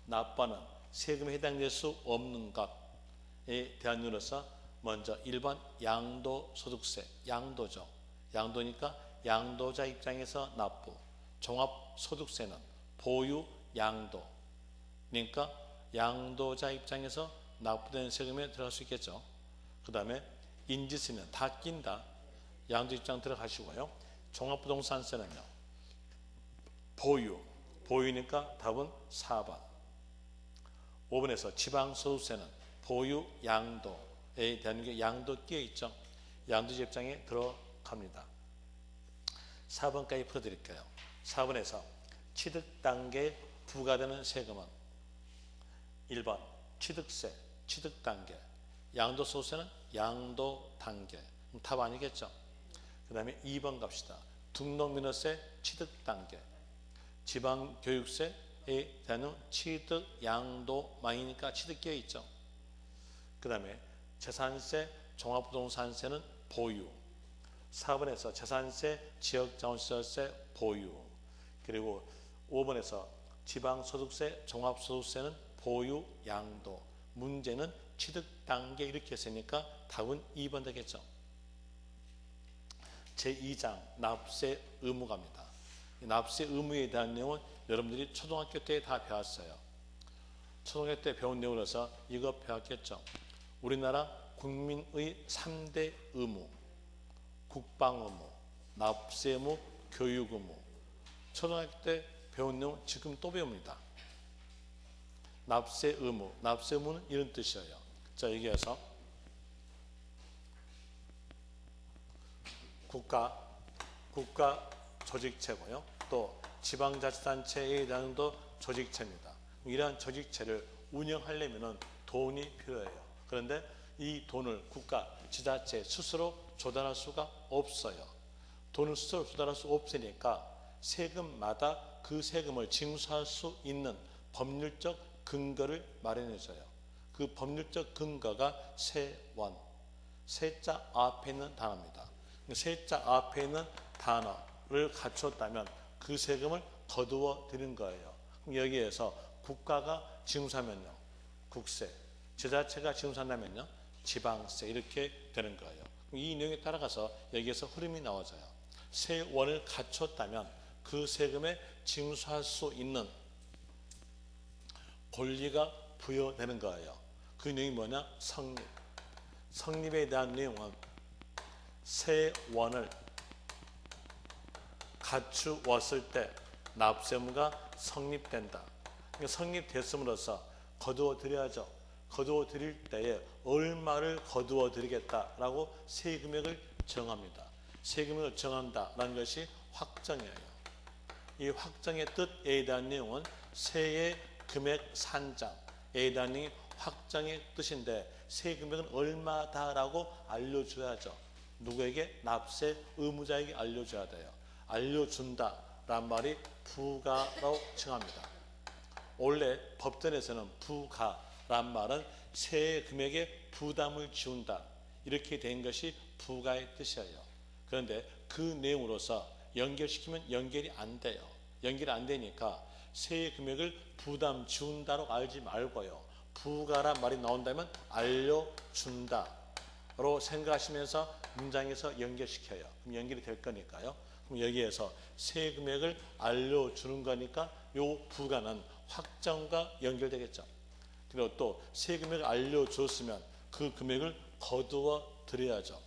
납부하는 세금에 해당될 수 없는 것에 대한 이유로서 먼저 1번 양도소득세, 양도죠. 양도니까 양도자 입장에서 납부. 종합소득세는 보유 양도. 그러니까 양도자 입장에서 납부되는 세금에 들어갈 수 있겠죠. 그 다음에 인지세는 다 낀다. 양도 입장 들어가시고요. 종합부동산세는요. 보유. 보유니까 답은 4번. 5번에서 지방소득세는 보유 양도에 대한 게 양도 끼어 있죠. 양도자 입장에 들어갑니다. 4번까지 풀어드릴게요. 4번에서 취득 단계에 부과되는 세금은 1번 취득세, 취득 단계. 양도소득세는 양도 단계. 답 아니겠죠. 그 다음에 2번 갑시다. 등록민허세 취득 단계. 지방교육세에 대한 취득 양도망이니까 취득 끼어 있죠. 그 다음에 재산세, 종합부동산세는 보유. 4번에서 재산세, 지역자원시설세 보유. 그리고 5번에서 지방소득세, 종합소득세는 보유, 양도. 문제는 취득 단계 이렇게 했으니까 답은 2번 되겠죠. 제2장 납세 의무가입니다. 이 납세 의무에 대한 내용은 여러분들이 초등학교 때 다 배웠어요. 초등학교 때 배운 내용으로서 이거 배웠겠죠. 우리나라 국민의 3대 의무, 국방 의무, 납세 의무, 교육 의무. 초등학교 때 배운 내용 지금 또 배웁니다. 납세 의무, 납세 의무는 이런 뜻이에요. 자, 여기에서 국가 조직체고요. 또 지방자치단체에 대한 조직체입니다. 이러한 조직체를 운영하려면 돈이 필요해요. 그런데 이 돈을 국가, 지자체 스스로 조달할 수가 없어요. 돈을 스스로 조달할 수 없으니까 세금마다 그 세금을 징수할 수 있는 법률적 근거를 마련해줘요. 그 법률적 근거가 세원, 세자 앞에 있는 단어입니다. 세자 앞에 있는 단어를 갖췄다면 그 세금을 거두어 드린 거예요. 여기에서 국가가 징수하면요, 국세, 지자체가 징수한다면요, 지방세 이렇게 되는 거예요. 이 내용에 따라가서 여기에서 흐름이 나와져요. 세원을 갖췄다면 그 세금에 징수할 수 있는 권리가 부여되는 거예요. 그 내용이 뭐냐? 성립. 성립에 대한 내용은 세원을 갖추었을 때 납세의무가 성립된다. 그러니까 성립됐음으로써 거두어 드려야죠. 거두어 드릴 때에 얼마를 거두어 드리겠다라고 세금액을 정합니다. 세금액을 정한다라는 것이 확정이에요. 이 확정의 뜻에 대한 내용은 세의 금액 산정에 대한 내용이 확정의 뜻인데 세금액은 얼마다라고 알려줘야죠. 누구에게? 납세 의무자에게 알려줘야 돼요. 알려준다란 말이 부가라고 칭합니다. 원래 법전에서는 부가란 말은 세의 금액에 부담을 지운다 이렇게 된 것이 부가의 뜻이에요. 그런데 그 내용으로서 연결시키면 연결이 안 돼요. 연결이 안 되니까 세의 금액을 부담 지운다로 알지 말고요, 부가란 말이 나온다면 알려준다로 생각하시면서 문장에서 연결시켜요. 그럼 연결이 될 거니까요. 그럼 여기에서 세 금액을 알려주는 거니까 요 부가는 확정과 연결되겠죠. 그리고 또 세 금액을 알려줬으면 그 금액을 거두어 드려야죠.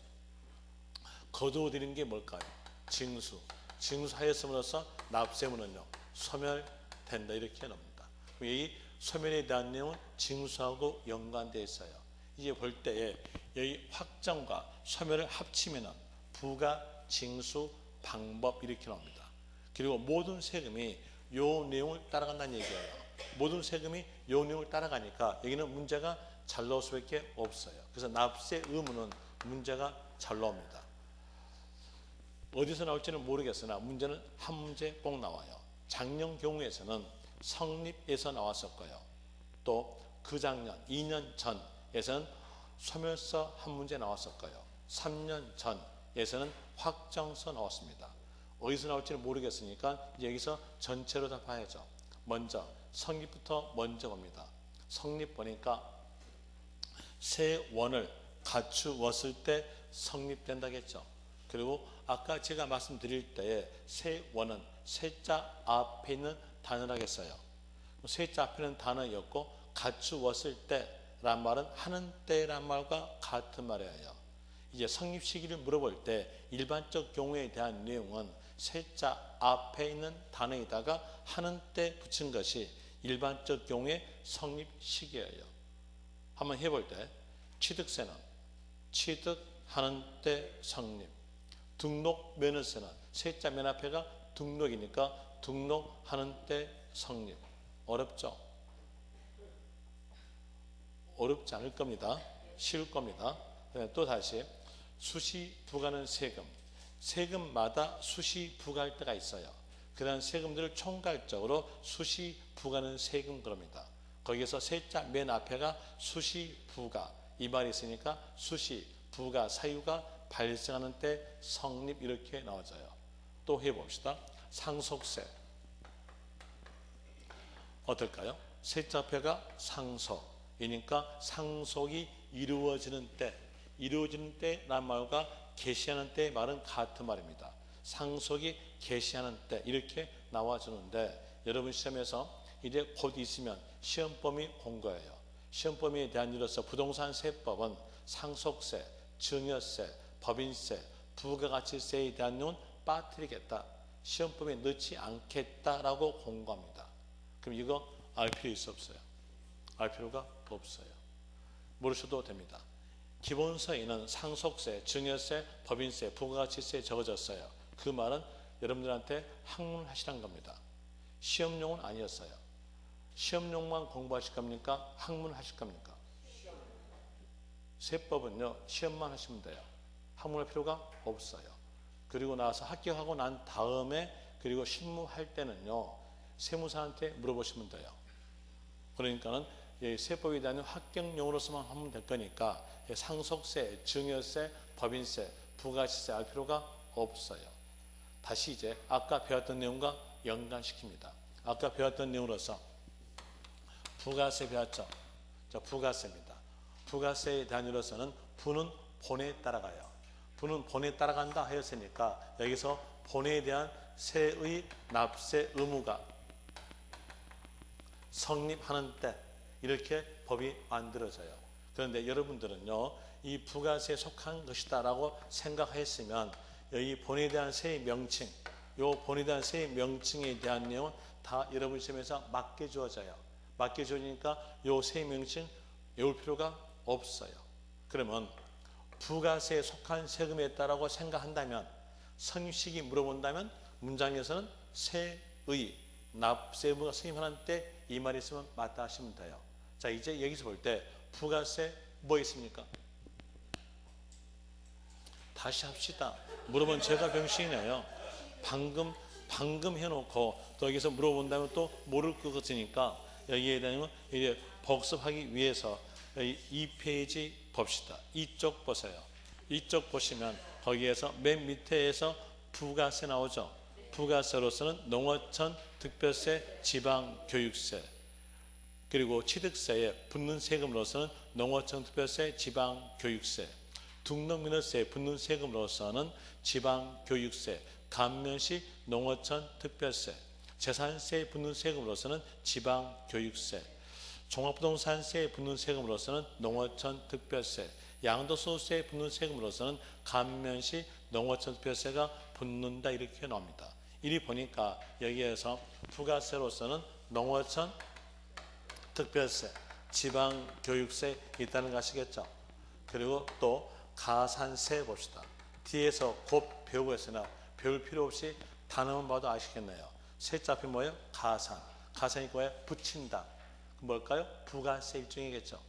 거두어 드리는 게 뭘까요? 징수. 징수하였음으로써 납세의무는요, 소멸된다 이렇게 나옵니다. 이 소멸에 대한 내용은 징수하고 연관되어 있어요. 이제 볼 때에 여기 확정과 소멸을 합치면 부가, 징수, 방법 이렇게 나옵니다. 그리고 모든 세금이 요 내용을 따라간다는 얘기예요. 모든 세금이 요 내용을 따라가니까 여기는 문제가 잘 나올 수밖에 없어요. 그래서 납세 의무는 문제가 잘 나옵니다. 어디서 나올지는 모르겠으나 문제는 한 문제 꼭 나와요. 작년 경우에서는 성립에서 나왔었고요. 또 그 작년 2년 전에서는 소멸서 한 문제 나왔었고요. 3년 전에서는 확정서 나왔습니다. 어디서 나올지는 모르겠으니까 여기서 전체로 다 봐야죠. 먼저 성립부터 먼저 봅니다. 성립 보니까 세원을 갖추었을 때 성립된다겠죠. 그리고 아까 제가 말씀드릴 때에 세원은 세자 앞에 있는 단어라겠어요. 세자 앞에 있는 단어였고 갖추었을 때란 말은 하는 때란 말과 같은 말이에요. 이제 성립 시기를 물어볼 때 일반적 경우에 대한 내용은 세자 앞에 있는 단어에다가 하는 때 붙인 것이 일반적 경우의 성립 시기예요. 한번 해볼 때 취득세는 취득하는 때 성립, 등록 면허세는 세자 맨 앞에가 등록이니까 등록하는 때 성립. 어렵죠? 어렵지 않을 겁니다. 쉬울 겁니다. 또 다시 수시 부과하는 세금, 세금마다 수시 부과할 때가 있어요. 그런 세금들을 총괄적으로 수시 부과하는 세금 그럽니다. 거기에서 세자 맨 앞에가 수시 부과 이 말이 있으니까 수시 부과 사유가 발생하는 때 성립 이렇게 나와져요. 또 해봅시다. 상속세 어떨까요? 세자 앞에가 상속이니까 상속이 이루어지는 때란 말과 개시하는 때의 말은 같은 말입니다. 상속이 개시하는 때 이렇게 나와주는데 여러분 시험에서 이제 곧 있으면 시험 범위 온 거예요. 시험 범위에 대한 이로서 부동산 세법은 상속세, 증여세, 법인세, 부가가치세에 대한 내용은 빠뜨리겠다. 시험 범위에 넣지 않겠다라고 공고합니다. 그럼 이거 알 필요 있어 없어요? 알 필요가 없어요. 모르셔도 됩니다. 기본서에는 상속세, 증여세, 법인세, 부가가치세에 적어졌어요. 그 말은 여러분들한테 학문하시란 겁니다. 시험용은 아니었어요. 시험용만 공부하실 겁니까? 학문하실 겁니까? 세법은요, 시험만 하시면 돼요. 학문할 필요가 없어요. 그리고 나서 합격하고 난 다음에 그리고 실무할 때는요, 세무사한테 물어보시면 돼요. 그러니까는 세법에 대한 합격용으로서만 하면 될 거니까 상속세, 증여세, 법인세, 부가가치세 알 필요가 없어요. 다시 이제 아까 배웠던 내용과 연관시킵니다. 아까 배웠던 내용으로서 부가세 배웠죠? 자, 부가세입니다. 부가세의 단위로서는 부는 본에 따라가요. 부는 본에 따라간다 하였으니까 여기서 본에 대한 세의 납세 의무가 성립하는 때 이렇게 법이 만들어져요. 그런데 여러분들은요, 이 부가세에 속한 것이다 라고 생각했으면 여기 본에 대한 세의 명칭, 요 본에 대한 세의 명칭에 대한 내용은 다 여러분 시험에서 맞게 주어져요. 맞게 주어지니까 요 세의 명칭 외울 필요가 없어요. 그러면 부가세에 속한 세금에 있다라고 생각한다면, 성립시기 물어본다면 문장에서는 세의 납세 의무가 성립하는 때 이 말이 있으면 맞다 하시면 돼요. 자, 이제 여기서 볼 때 부가세 뭐 있습니까? 다시 합시다. 물어보면 제가 병신이에요. 방금 해놓고 또 여기서 물어본다면 또 모를 것 같으니까 여기에 대한 이제 복습하기 위해서 2페이지 봅시다. 이쪽 보세요. 이쪽 보시면 거기에서 맨 밑에에서 부가세 나오죠. 부가세로서는 농어촌 특별세, 지방교육세, 그리고 취득세에 붙는 세금으로서는 농어촌 특별세, 지방교육세, 등록민허세에 붙는 세금으로서는 지방교육세, 감면시 농어촌 특별세, 재산세에 붙는 세금으로서는 지방교육세, 종합부동산세에 붙는 세금으로서는 농어촌 특별세, 양도소득세에 붙는 세금으로서는 감면시 농어촌 특별세가 붙는다 이렇게 나옵니다. 이리 보니까 여기에서 부가세로서는 농어촌 특별세, 지방교육세 있다는 거 아시겠죠? 그리고 또 가산세 봅시다. 뒤에서 곧 배우고 있으나 배울 필요 없이 단어만 봐도 아시겠네요. 세자 앞에 뭐예요? 가산. 가산이 뭐예요? 붙인다. 뭘까요? 부가세 일종이겠죠.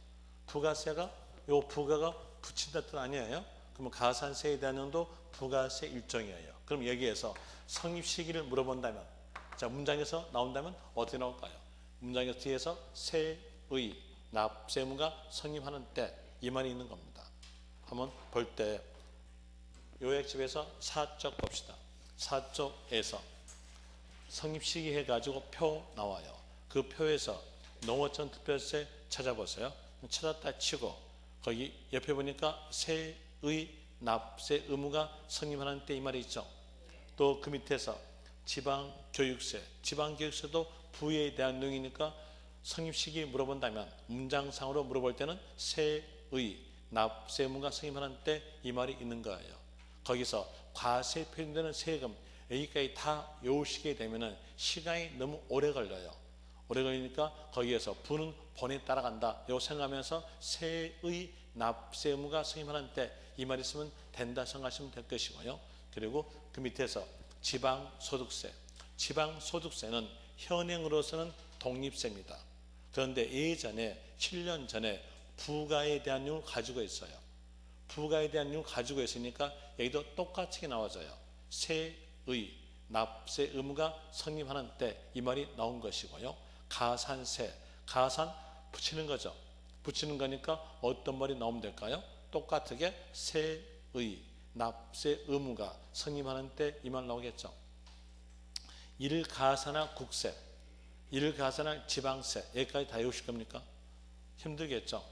부가세가 요 부가가 붙인다 뜻 아니에요? 그러면 가산세에 대한 내용도 부가세 일종이에요. 그럼 여기에서 성립 시기를 물어본다면, 자, 문장에서 나온다면 어떻게 나올까요? 문장에서 뒤에서 세의 납세 의무가 성립하는 때 이 말이 있는 겁니다. 한번 볼 때 요약집에서 4쪽 봅시다. 4쪽에서 성립 시기 해가지고 표 나와요. 그 표에서 농어촌 특별세 찾아보세요. 찾았다 치고 거기 옆에 보니까 세의 납세 의무가 성립하는 때 이 말이 있죠. 또 그 밑에서 지방교육세, 지방교육세도 부에 대한 내용이니까 성립시기 물어본다면 문장상으로 물어볼 때는 세의 납세 의무가 성립하는 때 이 말이 있는 거예요. 거기서 과세에 표현되는 세금 여기까지 다 외우시게 되면 시간이 너무 오래 걸려요. 오래 걸리니까 거기에서 부는 본에 따라간다 이거 생각하면서 세의 납세 의무가 성립하는 때 이 말이 있으면 된다 생각하시면 될 것이고요. 그리고 그 밑에서 지방소득세, 지방소득세는 현행으로서는 독립세입니다. 그런데 예전에 7년 전에 부가에 대한 내용을 가지고 있어요. 부가에 대한 내용을 가지고 있으니까 여기도 똑같이 나와져요. 세의 납세 의무가 성립하는 때 이 말이 나온 것이고요. 가산세, 가산 붙이는 거죠. 붙이는 거니까 어떤 말이 나오면 될까요? 똑같게 세의 납세 의무가 성립하는 때 이 말 나오겠죠. 이를 가산한 국세, 이를 가산한 지방세 여기까지 다 외우실 겁니까? 힘들겠죠.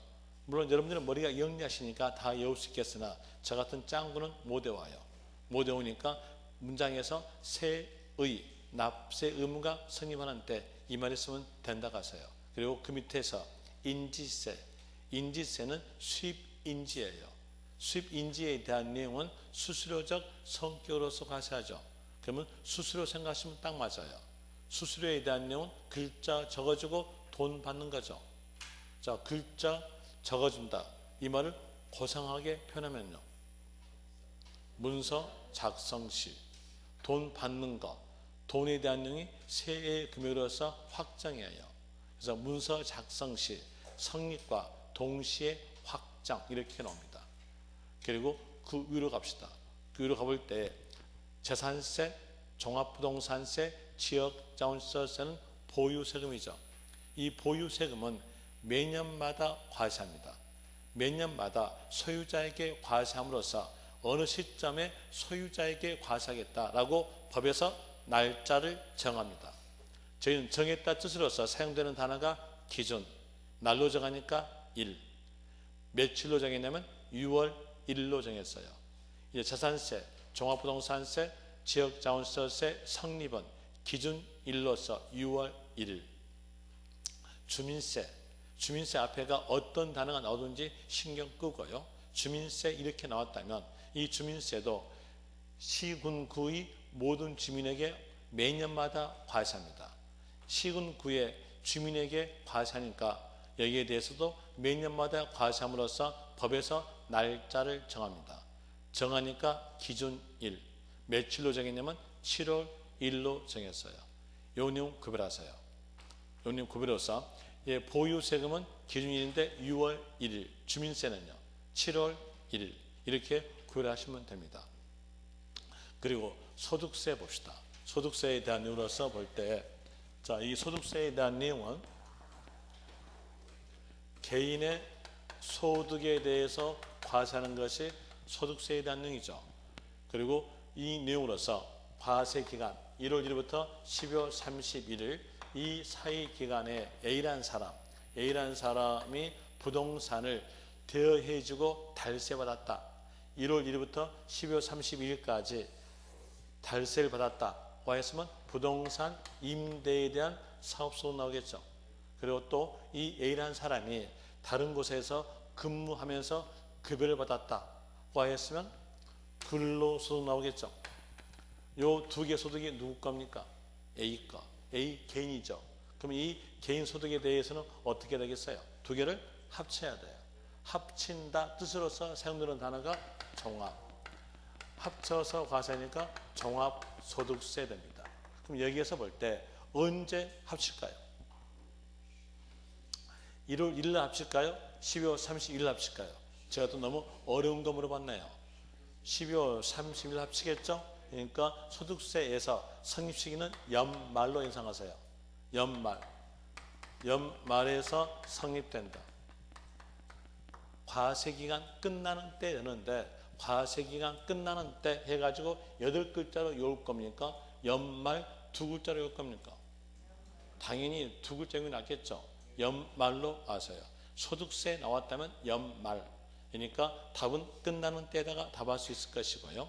물론 여러분들은 머리가 영리하시니까 다 외울 수 있겠으나 저 같은 짱구는 못 외워요. 못 외우니까 문장에서 세의 납세 의무가 성립하는 때 이 말을 쓰면 된다고 하세요. 그리고 그 밑에서 인지세는 수입인지예요. 수입인지에 대한 내용은 수수료적 성격으로서 과세하죠. 그러면 수수료 생각하시면 딱 맞아요. 수수료에 대한 내용은 글자 적어주고 돈 받는 거죠. 자, 글자 적어준다. 이 말을 고상하게 표현하면요. 문서 작성 시 돈 받는 거, 돈에 대한 내용이 세의 금액으로서 확정이에요. 그래서 문서 작성 시 성립과 동시에 확정 이렇게 나옵니다. 그리고 그 위로 갑시다. 그 위로 가볼 때 재산세, 종합부동산세, 지역자원시설세는 보유세금이죠. 이 보유세금은 매년마다 과세합니다. 매년마다 소유자에게 과세함으로써 어느 시점에 소유자에게 과세하겠다라고 법에서 날짜를 정합니다. 저희는 정했다 뜻으로서 사용되는 단어가 기준, 날로 정하니까 1, 며칠로 정했냐면 6월 1일로 정했어요. 이제 재산세, 종합부동산세, 지역자원시설세 성립은 기준일로서 6월 1일. 주민세 앞에가 어떤 단어가 나오든지 신경 끄고요. 주민세 이렇게 나왔다면 이 주민세도 시군구의 모든 주민에게 매년마다 과세합니다. 시군구의 주민에게 과세하니까 여기에 대해서도 매년마다 과세함으로써 법에서 날짜를 정합니다. 정하니까 기준일, 며칠로 정했냐면 7월 1일로 정했어요. 요 내용 구별하세요. 요 내용 구별해서 보유세금은 기준일인데 6월 1일, 주민세는요 7월 1일 이렇게 구별하시면 됩니다. 그리고 소득세 봅시다. 소득세에 대한 내용으로서 볼 때, 자, 이 소득세에 대한 내용은 개인의 소득에 대해서 과세하는 것이 소득세에 대한 내용이죠. 그리고 이 내용으로서 과세 기간 1월 1일부터 12월 31일 이 사이 기간에 A라는 사람이 부동산을 대여해주고 달세받았다. 1월 1일부터 12월 31일까지 달세를 받았다고 했으면 부동산 임대에 대한 사업소득 나오겠죠. 그리고 또 이 A라는 사람이 다른 곳에서 근무하면서 급여를 받았다고 했으면 근로소득 나오겠죠. 요 두 개 소득이 누구 겁니까? A 거. A 개인이죠. 그럼 이 개인 소득에 대해서는 어떻게 되겠어요? 두 개를 합쳐야 돼요. 합친다 뜻으로서 사용되는 단어가 종합. 합쳐서 과세하니까 종합소득세 됩니다. 그럼 여기에서 볼 때 언제 합칠까요? 1월 1일 합칠까요? 12월 30일 합칠까요? 제가 또 너무 어려운 거 물어봤네요. 12월 30일 합치겠죠? 그러니까 소득세에서 성립시기는 연말로 예상하세요. 연말에서 성립된다. 과세기간 끝나는 때 되는데 과세기간 끝나는 때 해가지고 8글자로 외울 겁니까? 연말 2글자로 외울 겁니까? 당연히 2글자가 낫겠죠. 연말로 아세요. 소득세 나왔다면 연말. 그러니까 답은 끝나는 때에다가 답할 수 있을 것이고요.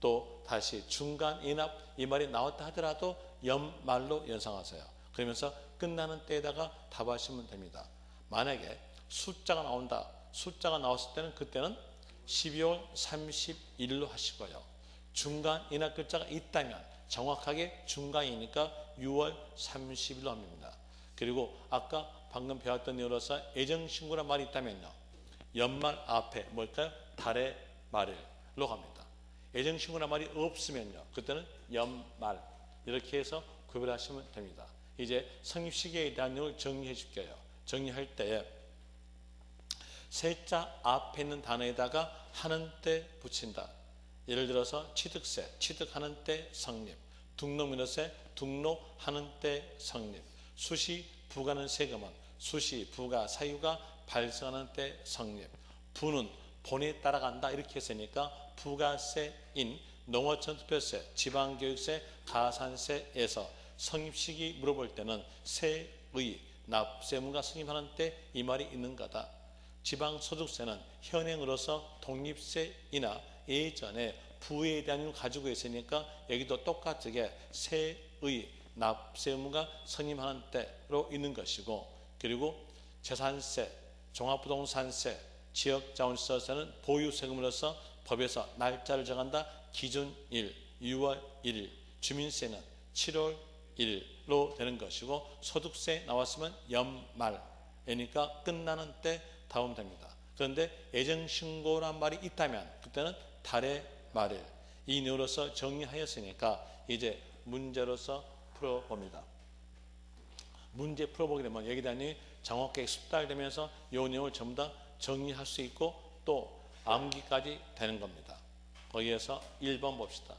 또 다시 중간 인합 이 말이 나왔다 하더라도 연말로 연상하세요. 그러면서 끝나는 때에다가 답하시면 됩니다. 만약에 숫자가 나온다. 숫자가 나왔을 때는 그때는 12월 31일로 하시고요. 중간 인합 글자가 있다면 정확하게 중간이니까 6월 30일로 합니다. 그리고 아까 방금 배웠던 내용으로서 애정신고란 말이 있다면요. 연말 앞에 뭘까요? 달의 말일로 갑니다. 애정신고란 말이 없으면요. 그때는 연말 이렇게 해서 구별하시면 됩니다. 이제 성립시기에 대한 내용을 정리해 줄게요. 정리할 때 세자 앞에 있는 단어에다가 하는 때 붙인다. 예를 들어서 취득세, 취득하는 때 성립. 등록민호세, 등록하는 때 성립. 수시 부과하는 세금은 수시 부과 사유가 발생하는 때 성립. 부는 본에 따라간다 이렇게 했으니까 부가세인 농어촌 투표세, 지방교육세, 가산세에서 성립시기 물어볼 때는 세의 납세의무가 성립하는 때 이 말이 있는 거다. 지방소득세는 현행으로서 독립세이나 예전에 부에 대한 걸 가지고 있으니까 여기도 똑같게 세의 납세 의무가 선임하는 때로 있는 것이고, 그리고 재산세, 종합부동산세, 지역자원시설세는 보유세금으로서 법에서 날짜를 정한다. 기준일 6월 1일, 주민세는 7월 1일로 되는 것이고, 소득세 나왔으면 연말, 그러니까 끝나는 때 다음 됩니다. 그런데 예정신고란 말이 있다면 그때는 달의 말일, 이 내용으로서 정리하였으니까 이제 문제로서 풀어봅니다. 문제 풀어보게 되면 여기에 대한 내용이 정확하게 숙달되면서 이 내용을 전부 다 정리할 수 있고 또 암기까지 되는 겁니다. 거기에서 1번 봅시다.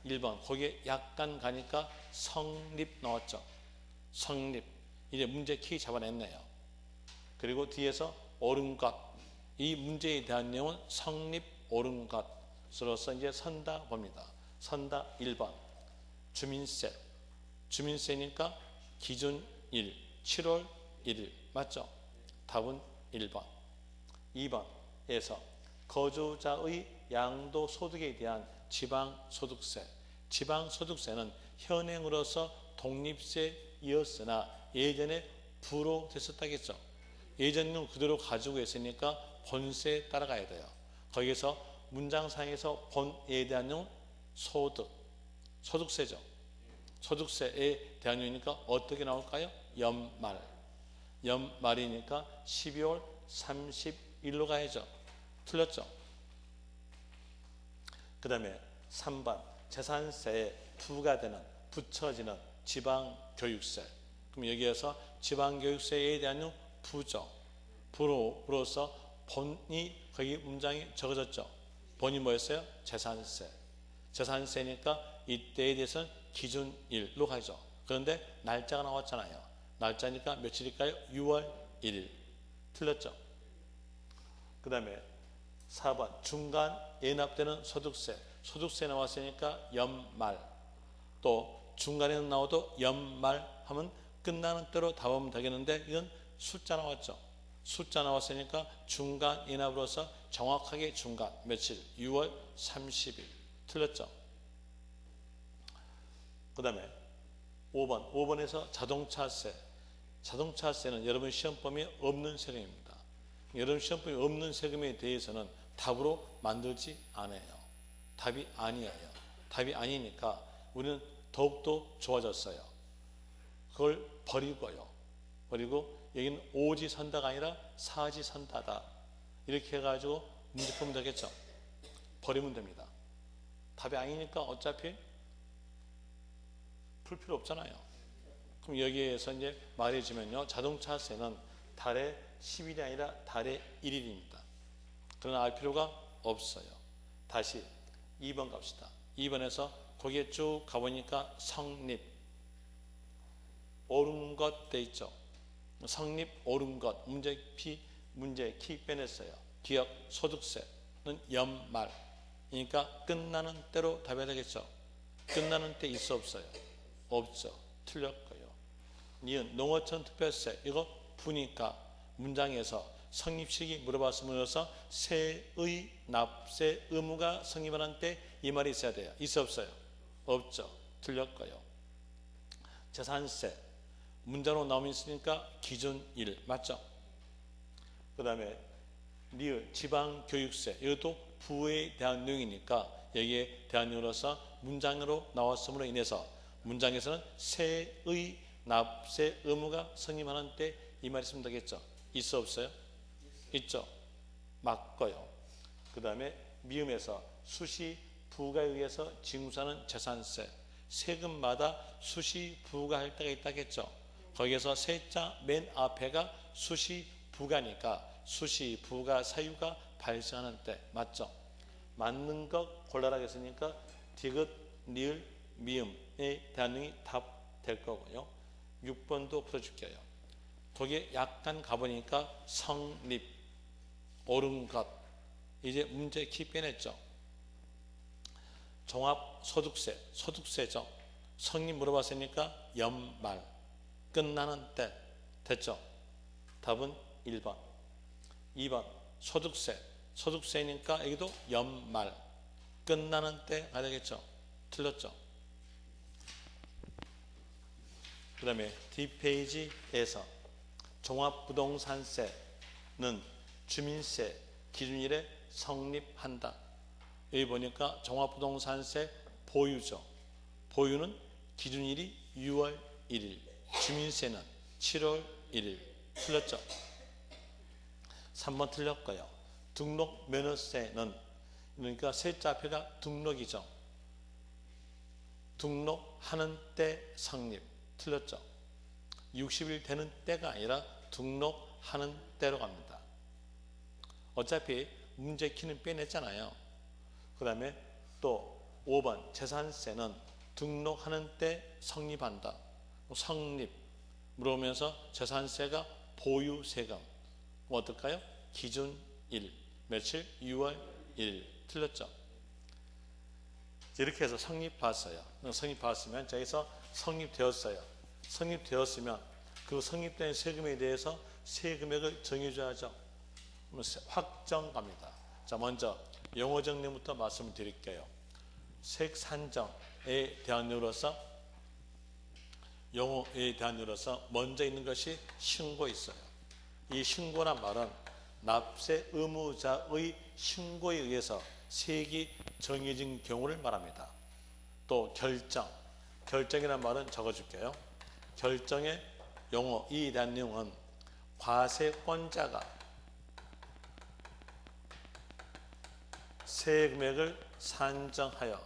1번 거기에 약간 가니까 성립 나왔죠. 성립, 이제 문제 키 잡아냈네요. 그리고 뒤에서 옳은 것, 이 문제에 대한 내용은 성립 옳은 것으로서 이제 선다 봅니다. 선다 1번 주민세, 주민세니까 기준일 7월 1일 맞죠? 답은 1번. 2번에서 거주자의 양도소득에 대한 지방소득세, 지방소득세는 현행으로서 독립세이었으나 예전에 부로 됐었다겠죠. 예전은 그대로 가지고 있으니까 본세에 따라가야 돼요. 거기서 문장상에서 본에 대한 내용 소득, 소득세죠. 소득세에 대한 내용이니까 어떻게 나올까요? 연말, 연말이니까 12월 30일로 가야죠. 틀렸죠? 그 다음에 3번 재산세에 부과되는, 붙여지는 지방교육세. 그럼 여기에서 지방교육세에 대한 내용 부죠. 부로서 본이 거기 문장이 적어졌죠. 본이 뭐였어요? 재산세. 재산세니까 이때에 대해서는 기준일로 가죠. 그런데 날짜가 나왔잖아요. 날짜니까 며칠일까요? 6월 1일. 틀렸죠? 그 다음에 4번 중간 예납되는 소득세. 소득세 나왔으니까 연말. 또 중간에는 나와도 연말 하면 끝나는 때로 답하면 되겠는데 이건 숫자 나왔죠. 숫자 나왔으니까 중간 예납으로서 정확하게 중간 며칠 6월 30일. 틀렸죠? 그 다음에 5번에서 자동차세. 자동차세는 여러분 시험범위 없는 세금입니다. 여러분 시험범위 없는 세금에 대해서는 답으로 만들지 않아요. 답이 아니에요. 답이 아니니까 우리는 더욱더 좋아졌어요. 그걸 버리고요. 그리고 여기는 오지선다가 아니라 사지선다다. 이렇게 해가지고 문제 풀면 되겠죠. 버리면 됩니다. 답이 아니니까 어차피 풀 필요 없잖아요. 그럼 여기에서 이제 말해주면요. 자동차세는 달에 10일이 아니라 달에 1일입니다. 그러나 알 필요가 없어요. 다시 2번 갑시다. 2번에서 거기에 쭉 가보니까 성립, 옳은 것 돼 있죠. 성립, 옳은 것, 문제 키 빼냈어요. 기억, 소득세는 연말, 그러니까 끝나는 때로 답해야 되겠죠. 끝나는 때 있어 없어요? 없죠. 틀렸고요. 니은 농어촌 특별세, 이거 부니까 문장에서 성립시기 물어봤으면서 세의 납세 의무가 성립하는 때 이 말이 있어야 돼요. 있어 없어요? 없죠. 틀렸고요. 재산세 문자로 나오면 있으니까 기준일 맞죠? 그 다음에 리을 지방교육세, 이것도 부에 대한 내용이니까 여기에 대한 내용으로서 문장으로 나왔음으로 인해서 문장에서는 세의 납세 의무가 성립하는 때 이 말이 있으면 되겠죠? 있어 없어요? 있죠. 맞고요. 그 다음에 미음에서 수시 부가에 의해서 징수하는 재산세, 세금마다 수시 부과할 때가 있다겠죠. 거기에서 세자 맨 앞에가 수시 부과니까 수시 부과 사유가 발생하는 때 맞죠? 맞는 것 골라라 했으니까 디귿, 리을, 미음에 대한 내용이 답 될 거고요. 6번도 풀어줄게요. 거기에 약간 가보니까 성립, 옳은 것, 이제 문제 키 빼냈죠. 종합소득세, 소득세죠. 성립 물어봤으니까 연말, 끝나는 때 됐죠. 답은 1번. 2번 소득세. 소득세니까 여기도 연말 끝나는 때 가야 되겠죠. 틀렸죠. 그 다음에 뒷페이지에서 종합부동산세는 주민세 기준일에 성립한다. 여기 보니까 종합부동산세 보유죠. 보유는 기준일이 6월 1일, 주민세는 7월 1일. 틀렸죠. 3번 틀렸고요. 등록면허세는 그러니까 세자표가 등록이죠. 등록하는 때 성립. 틀렸죠. 60일 되는 때가 아니라 등록하는 때로 갑니다. 어차피 문제 키는 빼냈잖아요. 그 다음에 또 5번 재산세는 등록하는 때 성립한다. 성립 물어보면서 재산세가 보유세금 어떨까요? 기준일 며칠? 6월 1일. 틀렸죠. 이렇게 해서 성립봤어요. 성립봤으면 저기서 성립되었어요. 성립되었으면 그 성립된 세금에 대해서 세금액을 정해줘야죠. 확정 갑니다. 자, 먼저 용어 정리부터 말씀을 드릴게요. 세액 산정에 대한 내용으로서 용어에 대한 내용으로서 먼저 있는 것이 신고 있어요. 이 신고란 말은 납세 의무자의 신고에 의해서 세액이 정해진 경우를 말합니다. 또 결정이란 말은 적어줄게요. 결정의 용어, 이에 대한 내용은 과세권자가 세금액을 산정하여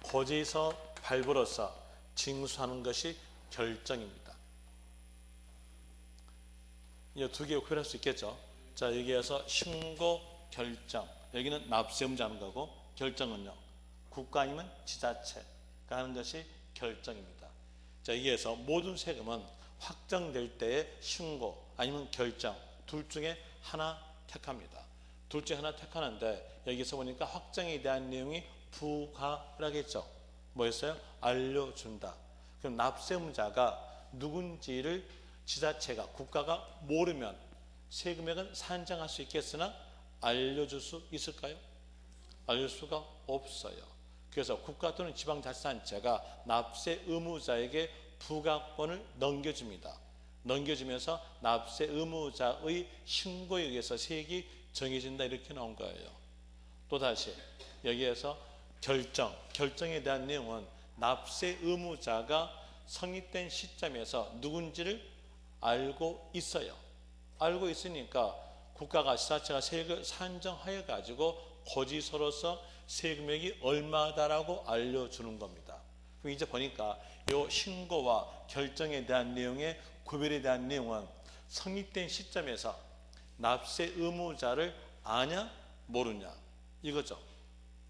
고지서 발부로서 징수하는 것이 결정입니다. 이 두 개 구별할 수 있겠죠. 자, 여기에서 신고, 결정, 여기는 납세의무자 하는 거고, 결정은요 국가 아니면 지자체가 하는 것이 결정입니다. 자, 여기에서 모든 세금은 확정될 때에 신고 아니면 결정 둘 중에 하나 택합니다. 둘 중에 하나 택하는데 여기서 보니까 확정에 대한 내용이 부가라겠죠. 뭐였어요? 알려준다. 그럼 납세의무자가 누군지를 지자체가 국가가 모르면 세금액은 산정할 수 있겠으나 알려줄 수 있을까요? 알려줄 수가 없어요. 그래서 국가 또는 지방자치단체가 납세 의무자에게 부가권을 넘겨줍니다. 넘겨주면서 납세 의무자의 신고에 의해서 세액이 정해진다 이렇게 나온 거예요. 또다시 여기에서 결정에 대한 내용은 납세 의무자가 성립된 시점에서 누군지를 알고 있어요. 알고 있으니까 국가가 지자체가 세액을 산정하여 가지고 고지서로서 세금액이 얼마다라고 알려주는 겁니다. 그럼 이제 보니까 이 신고와 결정에 대한 내용의 구별에 대한 내용은 성립된 시점에서 납세 의무자를 아냐 모르냐 이거죠.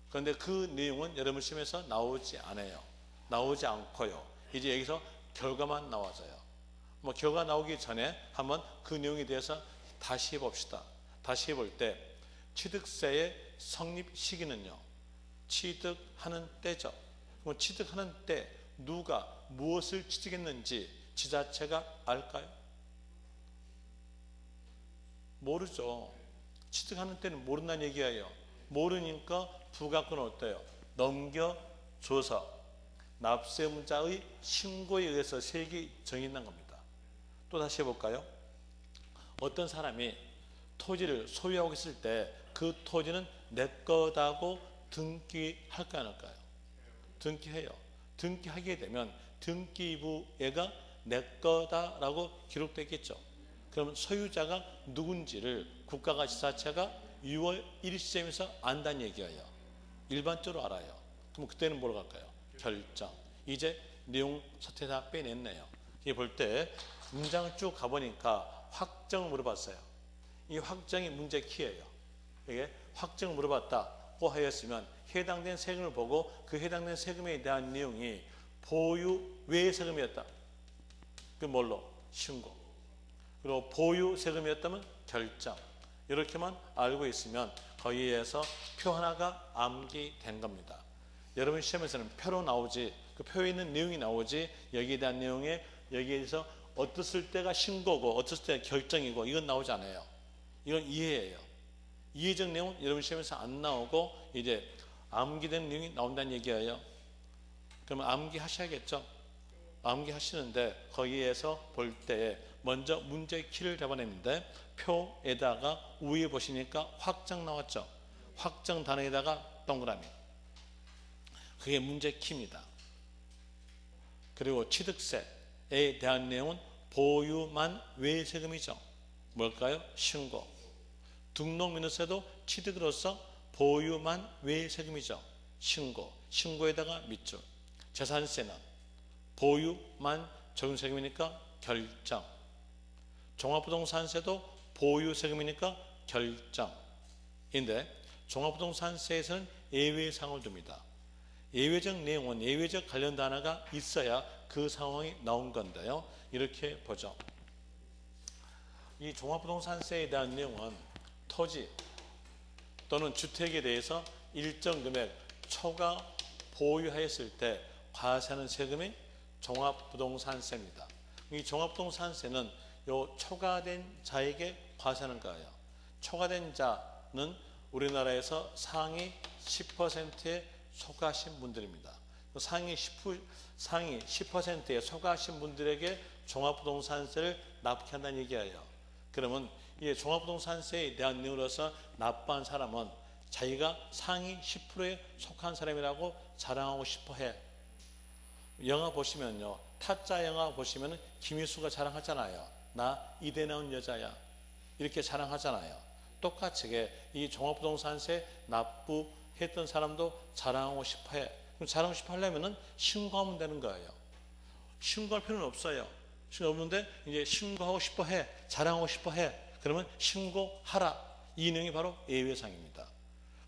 그런데 그 내용은 여러분 시험에서 나오지 않아요. 나오지 않고요. 이제 여기서 결과만 나와져요. 뭐 결과 나오기 전에 한번 그 내용에 대해서 다시 해봅시다. 다시 해볼 때 취득세의 성립 시기는요. 취득하는 때죠. 그럼 취득하는 때 누가 무엇을 취득했는지 지자체가 알까요? 모르죠. 취득하는 때는 모른다는 얘기예요. 모르니까 부가권은 어때요? 넘겨줘서 납세의무자의 신고에 의해서 세액이 정해진다는 겁니다. 또 다시 해볼까요? 어떤 사람이 토지를 소유하고 있을 때 그 토지는 내 거다고 등기할까요? 안 할까요? 등기해요. 등기하게 되면 등기부에가 내 거다라고 기록되겠죠. 그럼 소유자가 누군지를 국가가 지자체가 6월 1일 시점에서 안다는 얘기예요. 일반적으로 알아요. 그럼 그때는 뭐로 갈까요? 결정. 이제 내용 사태 다 빼냈네요. 이게 볼 때 문장을 쭉 가보니까 확정을 물어봤어요. 이 확정이 문제 키예요. 이게 확정을 물어봤다고 하였으면 해당된 세금을 보고 그 해당된 세금에 대한 내용이 보유 외의 세금이었다. 그 뭘로? 신고. 그리고 보유 세금이었다면 결정. 이렇게만 알고 있으면 거기에서 표 하나가 암기된 겁니다. 여러분 시험에서는 표로 나오지 그 표에 있는 내용이 나오지 여기에 대한 내용에 여기에서 어떻을 때가 신고고 어떻을 때가 결정이고 이건 나오지 않아요. 이건 이해예요. 이해적 내용은 여러분 시험에서 안 나오고 이제 암기된 내용이 나온다는 얘기예요. 그러면 암기하셔야겠죠. 암기하시는데 거기에서 볼 때 먼저 문제의 키를 잡아내는데 표에다가 위에 보시니까 확정 나왔죠. 확정 단어에다가 동그라미. 그게 문제 키입니다. 그리고 취득세에 대한 내용은 보유만 외세금이죠. 뭘까요? 신고. 등록민허세도 취득으로서 보유만 외세금이죠. 신고. 신고에다가 밑줄. 재산세는 보유만 적용세금이니까 결정. 종합부동산세도 보유세금이니까 결정인데 종합부동산세에서는 예외사항을 둡니다. 예외적 내용은 예외적 관련 단어가 있어야 그 상황이 나온 건데요. 이렇게 보죠. 이 종합부동산세에 대한 내용은 토지 또는 주택에 대해서 일정 금액 초과 보유하였을 때 과세하는 세금이 종합부동산세입니다. 이 종합부동산세는 요 초과된 자에게 과세하는 거예요. 초과된 자는 우리나라에서 상위 10%에 속하신 분들입니다. 상위 10%에 속하신 분들에게 종합부동산세를 납부한다는 얘기예요. 그러면 이 종합부동산세에 대한 내용으로서 납부한 사람은 자기가 상위 10%에 속한 사람이라고 자랑하고 싶어해. 영화 보시면요, 타짜 영화 보시면 김희수가 자랑하잖아요. 나 이대 나온 여자야. 이렇게 자랑하잖아요. 똑같이 이 종합부동산세 납부했던 사람도 자랑하고 싶어해. 그럼 자랑하고 싶어 하려면 신고하면 되는 거예요. 신고할 필요는 없어요. 신고 없는데 이제 신고하고 싶어 해. 자랑하고 싶어 해. 그러면 신고하라. 이 내용이 바로 예외사항입니다.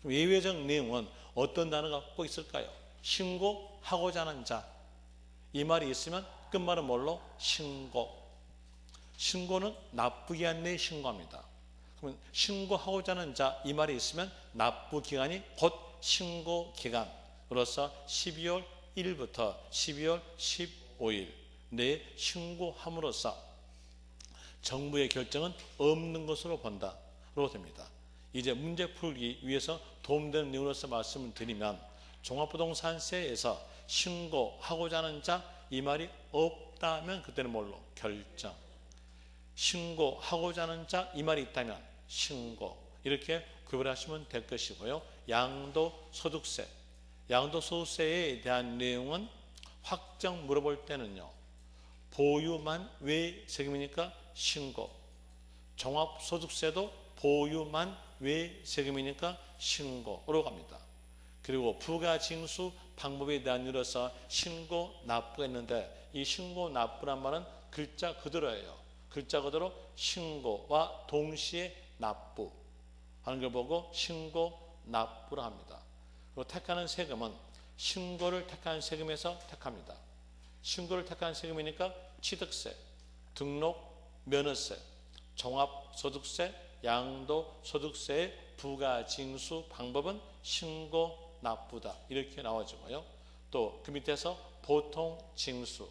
그럼 예외적 내용은 어떤 단어가 꼭 있을까요? 신고하고자 하는 자. 이 말이 있으면 끝말은 뭘로? 신고. 신고는 납부기 한내에 신고합니다. 그러면 신고하고자 하는 자, 이 말이 있으면 납부기간이 곧 신고기간으로서 12월 1일부터 12월 15일 내에 신고함으로써 정부의 결정은 없는 것으로 본다로 됩니다. 이제 문제 풀기 위해서 도움되는 내용으로서 말씀을 드리면 종합부동산세에서 신고하고자 하는 자, 이 말이 없다면 그때는 뭘로? 결정. 신고하고자 하는 자, 이 말이 있다면 신고. 이렇게 구별하시면 될 것이고요. 양도소득세. 양도소득세에 대한 내용은 확정 물어볼 때는요, 보유만 외세금이니까 신고. 종합소득세도 보유만 외세금이니까 신고로 갑니다. 그리고 부가징수 방법에 대한 이유로서 신고 납부가 있는데 이 신고 납부란 말은 글자 그대로예요. 글자 그대로 신고와 동시에 납부 하는 걸 보고 신고 납부를 합니다. 그리고 택하는 세금은 신고를 택한 세금에서 택합니다. 신고를 택한 세금이니까 취득세, 등록 면허세, 종합소득세, 양도소득세의 부가징수 방법은 신고 납부다. 이렇게 나와지고요. 또 그 밑에서 보통징수.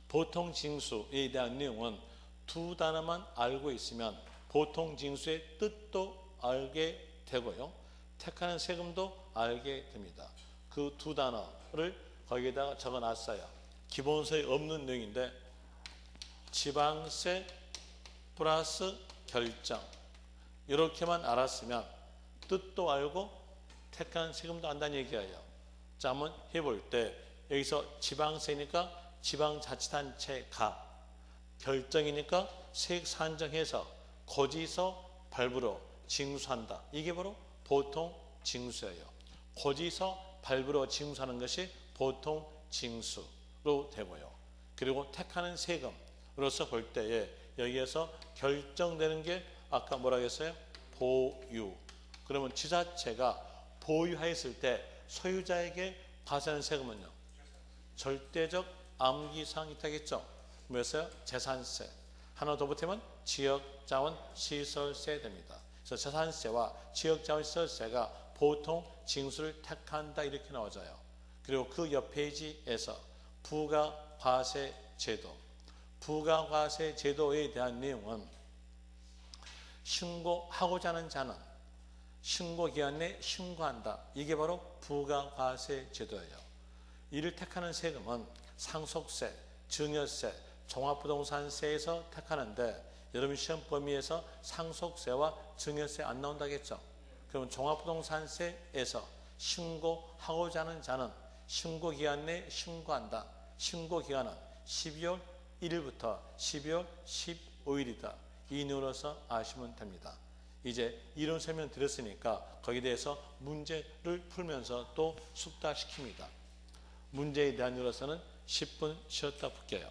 보통징수에 대한 내용은 두 단어만 알고 있으면 보통징수의 뜻도 알게 되고요. 택하는 세금도 알게 됩니다. 그 두 단어를 거기에다가 적어놨어요. 기본서에 없는 내용인데 지방세 플러스 결정 이렇게만 알았으면 뜻도 알고 택한 세금도 안다는 얘기예요. 자, 한번 해볼 때 여기서 지방세니까 지방자치단체가, 결정이니까 세액 산정해서 고지서 발부로 징수한다. 이게 바로 보통 징수예요. 고지서 발부로 징수하는 것이 보통 징수로 되고요. 그리고 택하는 세금으로서 볼 때에 여기에서 결정되는 게 아까 뭐라고 했어요? 보유. 그러면 지자체가 보유하였을 때 소유자에게 과세하는 세금은요, 절대적 암기사항이 있다겠죠. 뭐였어요? 재산세. 하나 더 보태면 지역자원 시설세 됩니다. 그래서 재산세와 지역자원 시설세가 보통 징수를 택한다 이렇게 나와져요. 그리고 그 옆 페이지에서 부가과세 제도, 부가과세 제도에 대한 내용은 신고하고자 하는 자는 신고기한 내에 신고한다. 이게 바로 부가과세 제도예요. 이를 택하는 세금은 상속세, 증여세, 종합부동산세에서 택하는데 여러분 시험 범위에서 상속세와 증여세 안 나온다겠죠? 그러면 종합부동산세에서 신고하고자 하는 자는 신고기한 내에 신고한다. 신고기간은 12월 1일부터 12월 15일이다. 이 내용으로서 아시면 됩니다. 이제 이론 설명 드렸으니까 거기에 대해서 문제를 풀면서 또 숙달시킵니다. 문제에 대한 내용으로서는 10분 쉬었다 볼게요.